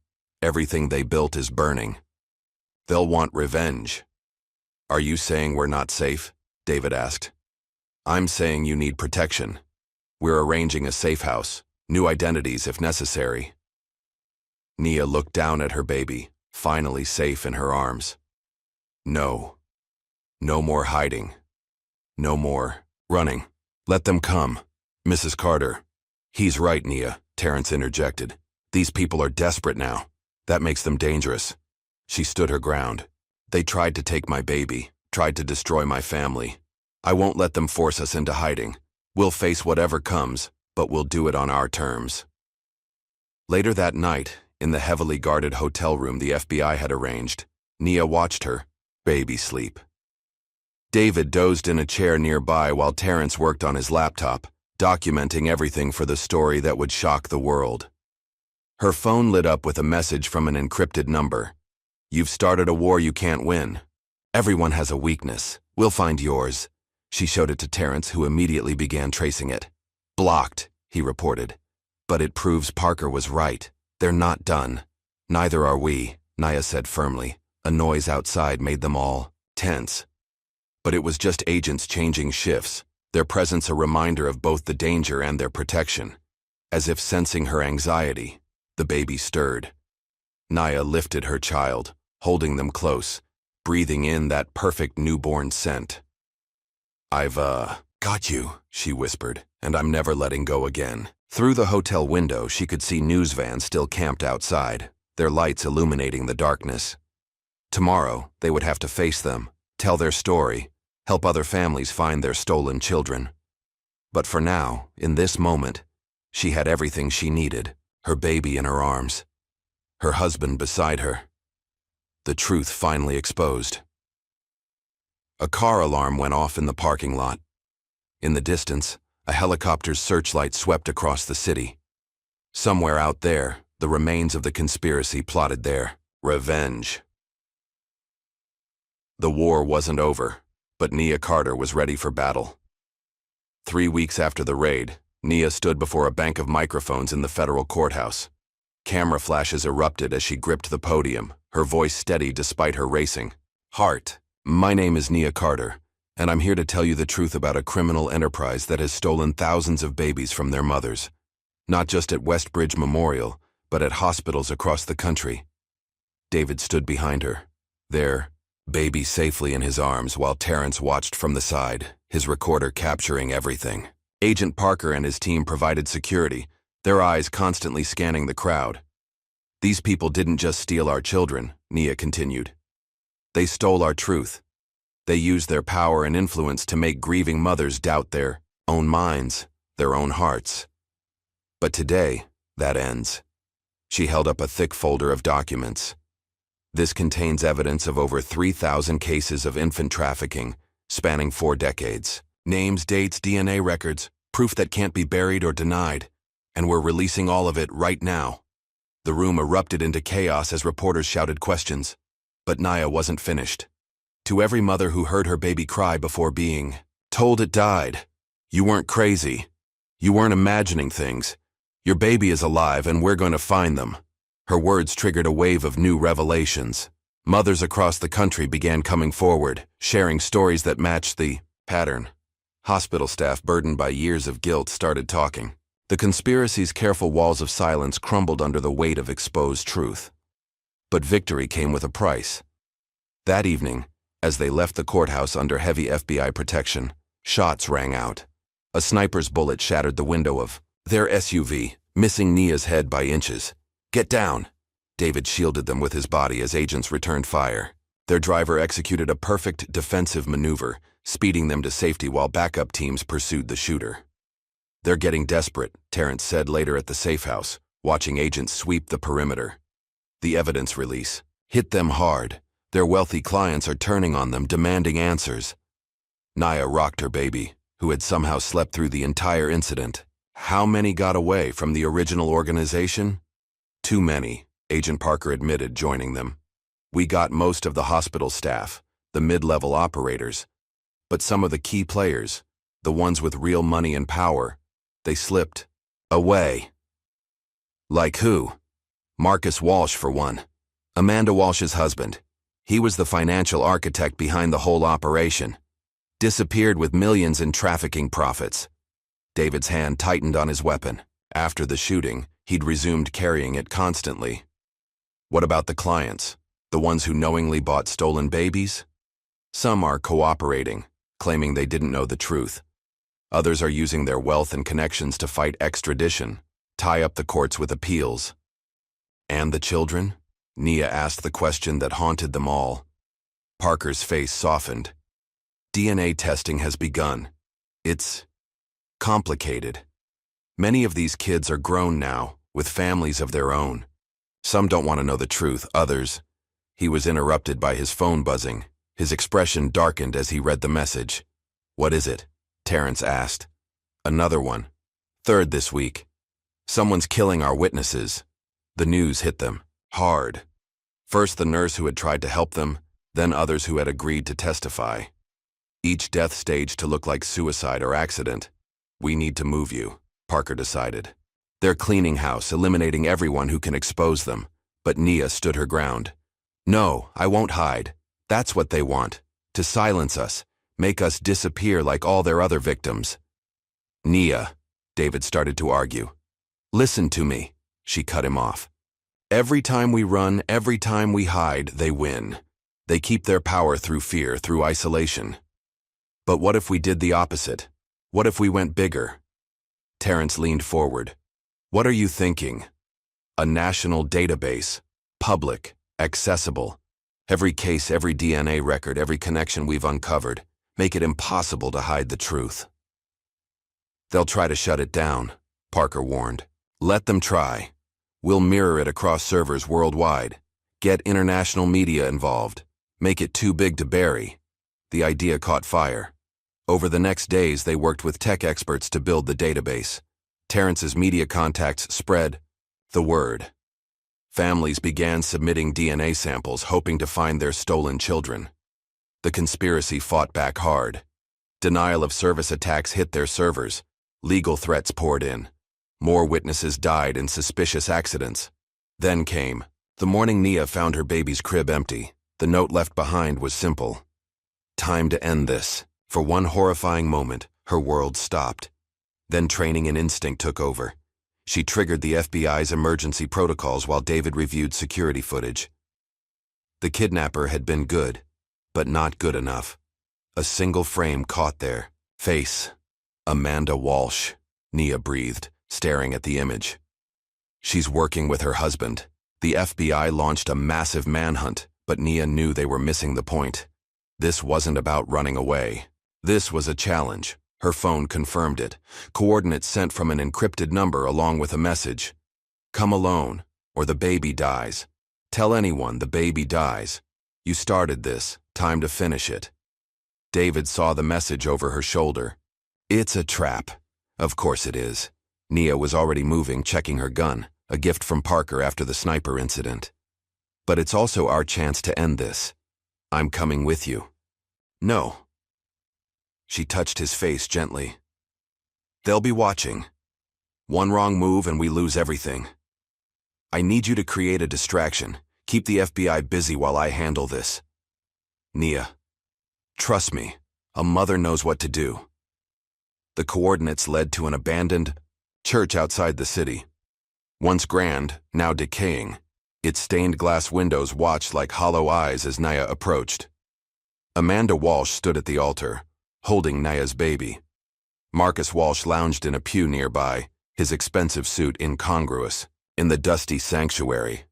everything they built is burning. They'll want revenge." "Are you saying we're not safe?" David asked. "I'm saying you need protection. We're arranging a safe house, new identities if necessary." Nia looked down at her baby, finally safe in her arms. "No. No more hiding. No more running. Let them come." "Mrs. Carter." "He's right, Nia," Terrence interjected. "These people are desperate now. That makes them dangerous." She stood her ground. "They tried to take my baby, tried to destroy my family. I won't let them force us into hiding. We'll face whatever comes, but we'll do it on our terms." Later that night, in the heavily guarded hotel room the FBI had arranged, Nia watched her baby sleep. David dozed in a chair nearby while Terrence worked on his laptop, documenting everything for the story that would shock the world. Her phone lit up with a message from an encrypted number. "You've started a war you can't win. Everyone has a weakness. We'll find yours." She showed it to Terrence, who immediately began tracing it. "Blocked," he reported. "But it proves Parker was right. They're not done." "Neither are we," Nia said firmly. A noise outside made them all tense. But it was just agents changing shifts, their presence a reminder of both the danger and their protection. As if sensing her anxiety, the baby stirred. Nia lifted her child, holding them close, breathing in that perfect newborn scent. "I've, got you," she whispered, "and I'm never letting go again." Through the hotel window, she could see news vans still camped outside, their lights illuminating the darkness. Tomorrow, they would have to face them, tell their story, help other families find their stolen children. But for now, in this moment, she had everything she needed, her baby in her arms, her husband beside her. The truth finally exposed. A car alarm went off in the parking lot. In the distance, A helicopter's searchlight swept across the city. Somewhere out there, the remains of the conspiracy plotted their revenge. The war wasn't over, but Nia Carter was ready for battle. 3 weeks after the raid, Nia stood before a bank of microphones in the federal courthouse. Camera flashes erupted as she gripped the podium, her voice steady despite her racing heart. My name is Nia Carter, and I'm here to tell you the truth about a criminal enterprise that has stolen thousands of babies from their mothers. Not just at Westbridge Memorial, but at hospitals across the country. David stood behind her, their baby safely in his arms, while Terrence watched from the side, his recorder capturing everything. Agent Parker and his team provided security, their eyes constantly scanning the crowd. These people didn't just steal our children, Nia continued. They stole our truth. They used their power and influence to make grieving mothers doubt their own minds, their own hearts. But today, that ends. She held up a thick folder of documents. This contains evidence of over 3,000 cases of infant trafficking, spanning 4 decades. Names, dates, DNA records, proof that can't be buried or denied. And we're releasing all of it right now. The room erupted into chaos as reporters shouted questions. But Nia wasn't finished. To every mother who heard her baby cry before being told it died, you weren't crazy. You weren't imagining things. Your baby is alive and we're going to find them. Her words triggered a wave of new revelations. Mothers across the country began coming forward, sharing stories that matched the pattern. Hospital staff burdened by years of guilt started talking. The conspiracy's careful walls of silence crumbled under the weight of exposed truth. But victory came with a price. That evening, as they left the courthouse under heavy FBI protection, shots rang out. A sniper's bullet shattered the window of their SUV, missing Nia's head by inches. Get down! David shielded them with his body as agents returned fire. Their driver executed a perfect defensive maneuver, speeding them to safety while backup teams pursued the shooter. They're getting desperate, Terrence said later at the safe house, watching agents sweep the perimeter. The evidence release hit them hard. Their wealthy clients are turning on them, demanding answers. Nia rocked her baby, who had somehow slept through the entire incident. How many got away from the original organization? Too many, Agent Parker admitted, joining them. We got most of the hospital staff, the mid-level operators. But some of the key players, the ones with real money and power, they slipped away. Like who? Marcus Walsh, for one. Amanda Walsh's husband. He was the financial architect behind the whole operation. Disappeared with millions in trafficking profits. David's hand tightened on his weapon. After the shooting, he'd resumed carrying it constantly. What about the clients? The ones who knowingly bought stolen babies? Some are cooperating, claiming they didn't know the truth. Others are using their wealth and connections to fight extradition, tie up the courts with appeals. And the children? Nia asked the question that haunted them all. Parker's face softened. DNA testing has begun. It's complicated. Many of these kids are grown now, with families of their own. Some don't want to know the truth, others. He was interrupted by his phone buzzing. His expression darkened as he read the message. What is it? Terrence asked. Another one. Third this week. Someone's killing our witnesses. The news hit them hard. First the nurse who had tried to help them, then others who had agreed to testify. Each death staged to look like suicide or accident. We need to move you, Parker decided. They're cleaning house, eliminating everyone who can expose them. But Nia stood her ground. No, I won't hide. That's what they want. To silence us, make us disappear like all their other victims. Nia, David started to argue. Listen to me, she cut him off. Every time we run, every time we hide, they win. They keep their power through fear, through isolation. But what if we did the opposite? What if we went bigger? Terrence leaned forward. What are you thinking? A national database, public, accessible. Every case, every DNA record, every connection we've uncovered. Make it impossible to hide the truth. They'll try to shut it down, Parker warned. Let them try. We'll mirror it across servers worldwide. Get international media involved. Make it too big to bury. The idea caught fire. Over the next days, they worked with tech experts to build the database. Terrence's media contacts spread the word. Families began submitting DNA samples, hoping to find their stolen children. The conspiracy fought back hard. Denial of service attacks hit their servers. Legal threats poured in. More witnesses died in suspicious accidents. Then came the morning Nia found her baby's crib empty. The note left behind was simple. Time to end this. For one horrifying moment, her world stopped. Then training and instinct took over. She triggered the FBI's emergency protocols while David reviewed security footage. The kidnapper had been good, but not good enough. A single frame caught their face. Amanda Walsh, Nia breathed, staring at the image. She's working with her husband. The FBI launched a massive manhunt, but Nia knew they were missing the point. This wasn't about running away. This was a challenge. Her phone confirmed it. Coordinates sent from an encrypted number along with a message. Come alone, or the baby dies. Tell anyone the baby dies. You started this. Time to finish it. David saw the message over her shoulder. It's a trap. Of course it is. Nia was already moving, checking her gun, a gift from Parker after the sniper incident. But it's also our chance to end this. I'm coming with you. No. She touched his face gently. They'll be watching. One wrong move and we lose everything. I need you to create a distraction. Keep the FBI busy while I handle this. Nia. Trust me, a mother knows what to do. The coordinates led to an abandoned church outside the city. Once grand, now decaying. Its stained glass windows watched like hollow eyes as Nia approached. Amanda Walsh stood at the altar, holding Nia's baby. Marcus Walsh lounged in a pew nearby, his expensive suit incongruous, in the dusty sanctuary.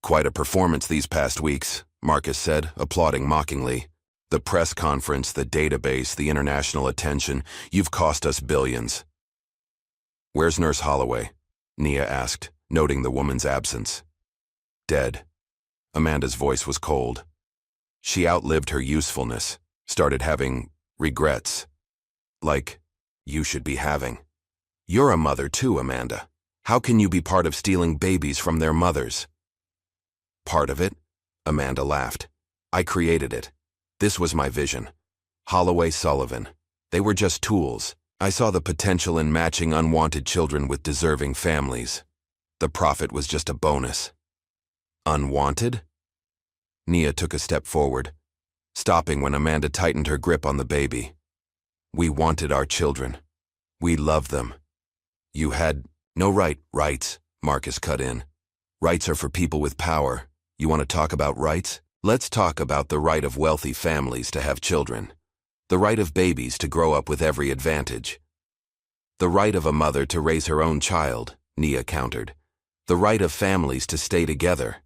Quite a performance these past weeks, Marcus said, applauding mockingly. The press conference, the database, the international attention, you've cost us billions. Where's Nurse Holloway? Nia asked, noting the woman's absence. Dead. Amanda's voice was cold. She outlived her usefulness, started having regrets. Like you should be having. You're a mother too, Amanda. How can you be part of stealing babies from their mothers? Part of it? Amanda laughed. I created it. This was my vision. Holloway, Sullivan. They were just tools. I saw the potential in matching unwanted children with deserving families. The profit was just a bonus. Unwanted? Nia took a step forward, stopping when Amanda tightened her grip on the baby. We wanted our children. We loved them. You had no rights, Marcus cut in. Rights are for people with power. You want to talk about rights? Let's talk about the right of wealthy families to have children. The right of babies to grow up with every advantage. The right of a mother to raise her own child, Nia countered. The right of families to stay together.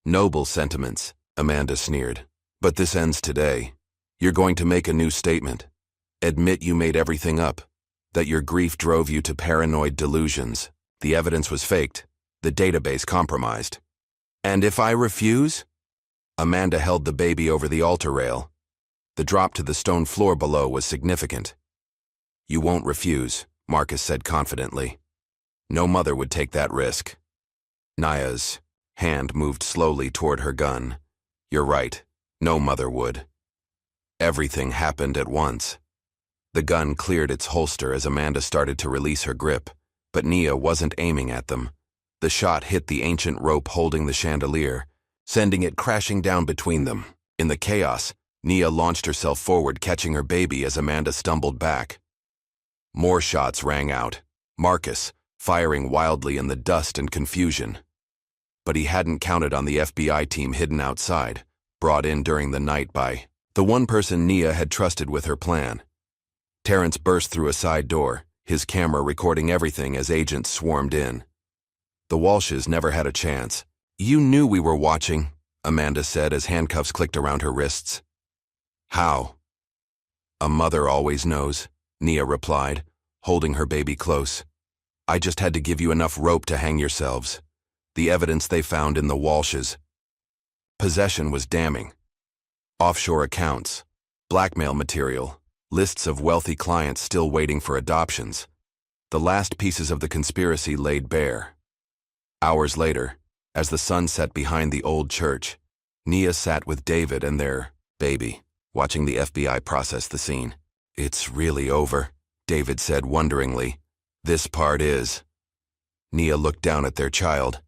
Noble sentiments, Amanda sneered. But this ends today. You're going to make a new statement. Admit you made everything up. That your grief drove you to paranoid delusions. The evidence was faked. The database compromised. And if I refuse? Amanda held the baby over the altar rail. The drop to the stone floor below was significant. You won't refuse, Marcus said confidently. No mother would take that risk. Nia's hand moved slowly toward her gun. You're right, no mother would. Everything happened at once. The gun cleared its holster as Amanda started to release her grip, but Nia wasn't aiming at them. The shot hit the ancient rope holding the chandelier, sending it crashing down between them. In the chaos, Nia launched herself forward, catching her baby as Amanda stumbled back. More shots rang out, Marcus firing wildly in the dust and confusion. But he hadn't counted on the FBI team hidden outside, brought in during the night by the one person Nia had trusted with her plan. Terrence burst through a side door, his camera recording everything as agents swarmed in. The Walshes never had a chance. You knew we were watching, Amanda said as handcuffs clicked around her wrists. How? A mother always knows, Nia replied, holding her baby close. I just had to give you enough rope to hang yourselves. The evidence they found in the Walshes. Possession was damning. Offshore accounts, blackmail material, lists of wealthy clients still waiting for adoptions. The last pieces of the conspiracy laid bare. Hours later, as the sun set behind the old church, Nia sat with David and their baby, watching the FBI process the scene. "It's really over," David said wonderingly. "This part is." Nia looked down at their child.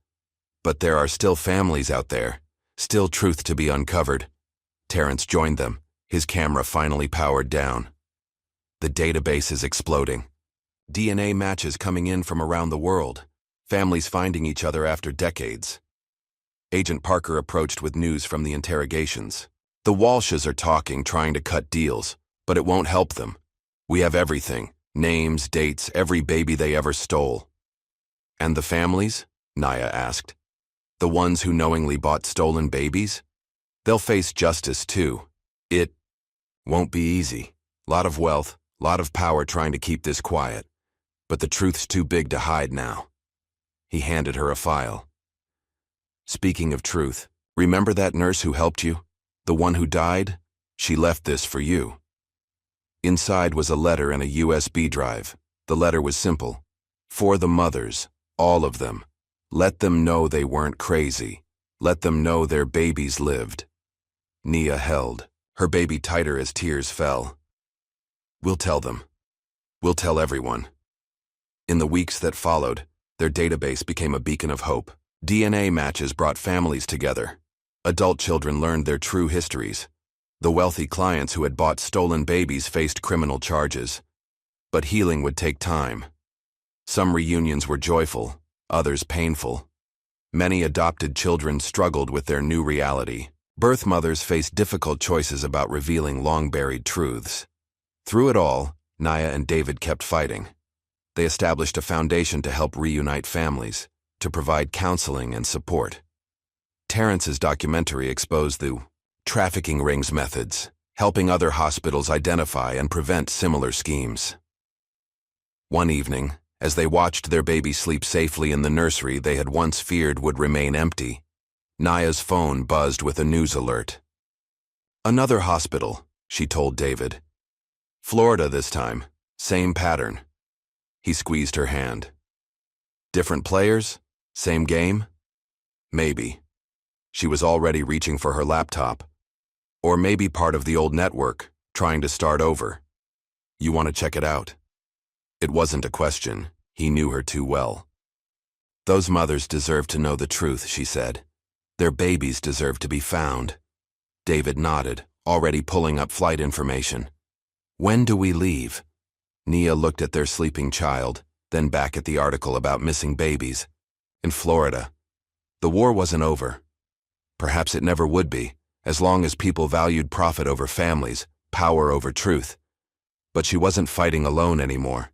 "But there are still families out there, still truth to be uncovered." Terrence joined them, his camera finally powered down. "The database is exploding. DNA matches coming in from around the world, families finding each other after decades." Agent Parker approached with news from the interrogations. "The Walshes are talking, trying to cut deals, but it won't help them. We have everything, names, dates, every baby they ever stole." "And the families?" Nia asked. "The ones who knowingly bought stolen babies? They'll face justice too. It won't be easy. Lot of wealth, lot of power trying to keep this quiet. But the truth's too big to hide now." He handed her a file. "Speaking of truth, remember that nurse who helped you? The one who died? She left this for you." Inside was a letter and a USB drive. The letter was simple. "For the mothers, all of them. Let them know they weren't crazy. Let them know their babies lived." Nia held her baby tighter as tears fell. "We'll tell them. We'll tell everyone." In the weeks that followed, their database became a beacon of hope. DNA matches brought families together. Adult children learned their true histories. The wealthy clients who had bought stolen babies faced criminal charges. But healing would take time. Some reunions were joyful, others painful. Many adopted children struggled with their new reality. Birth mothers faced difficult choices about revealing long-buried truths. Through it all, Nia and David kept fighting. They established a foundation to help reunite families, to provide counseling and support. Terrence's documentary exposed the trafficking rings methods, helping other hospitals identify and prevent similar schemes. One evening, as they watched their baby sleep safely in the nursery they had once feared would remain empty, Nia's phone buzzed with a news alert. "Another hospital," she told David. "Florida this time, same pattern." He squeezed her hand. "Different players? Same game?" Maybe. She was already reaching for her laptop. Or maybe part of the old network, trying to start over. "You want to check it out?" It wasn't a question. He knew her too well. "Those mothers deserve to know the truth," she said. "Their babies deserve to be found." David nodded, already pulling up flight information. "When do we leave?" Nia looked at their sleeping child, then back at the article about missing babies. "In Florida. The war wasn't over. Perhaps it never would be, as long as people valued profit over families, power over truth. But she wasn't fighting alone anymore.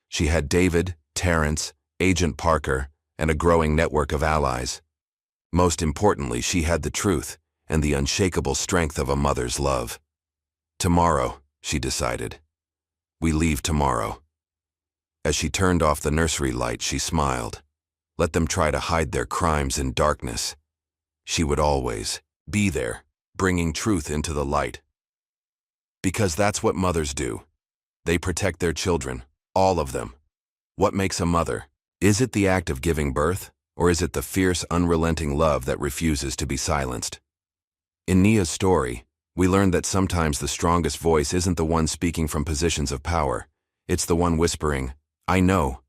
She had David, Terrence, Agent Parker, and a growing network of allies. Most importantly, she had the truth and the unshakable strength of a mother's love. "Tomorrow," she decided. "We leave tomorrow." As she turned off the nursery light, she smiled. Let them try to hide their crimes in darkness. She would always be there, bringing truth into the light. Because that's what mothers do. They protect their children, all of them. What makes a mother? Is it the act of giving birth, or is it the fierce, unrelenting love that refuses to be silenced? In Nia's story, we learned that sometimes the strongest voice isn't the one speaking from positions of power. It's the one whispering, "I know.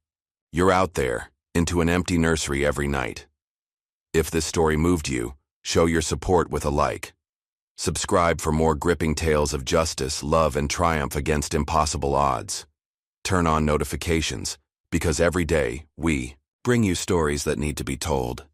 You're out there," into an empty nursery every night. If this story moved you, show your support with a like. Subscribe for more gripping tales of justice, love, and triumph against impossible odds. Turn on notifications, because every day, we bring you stories that need to be told.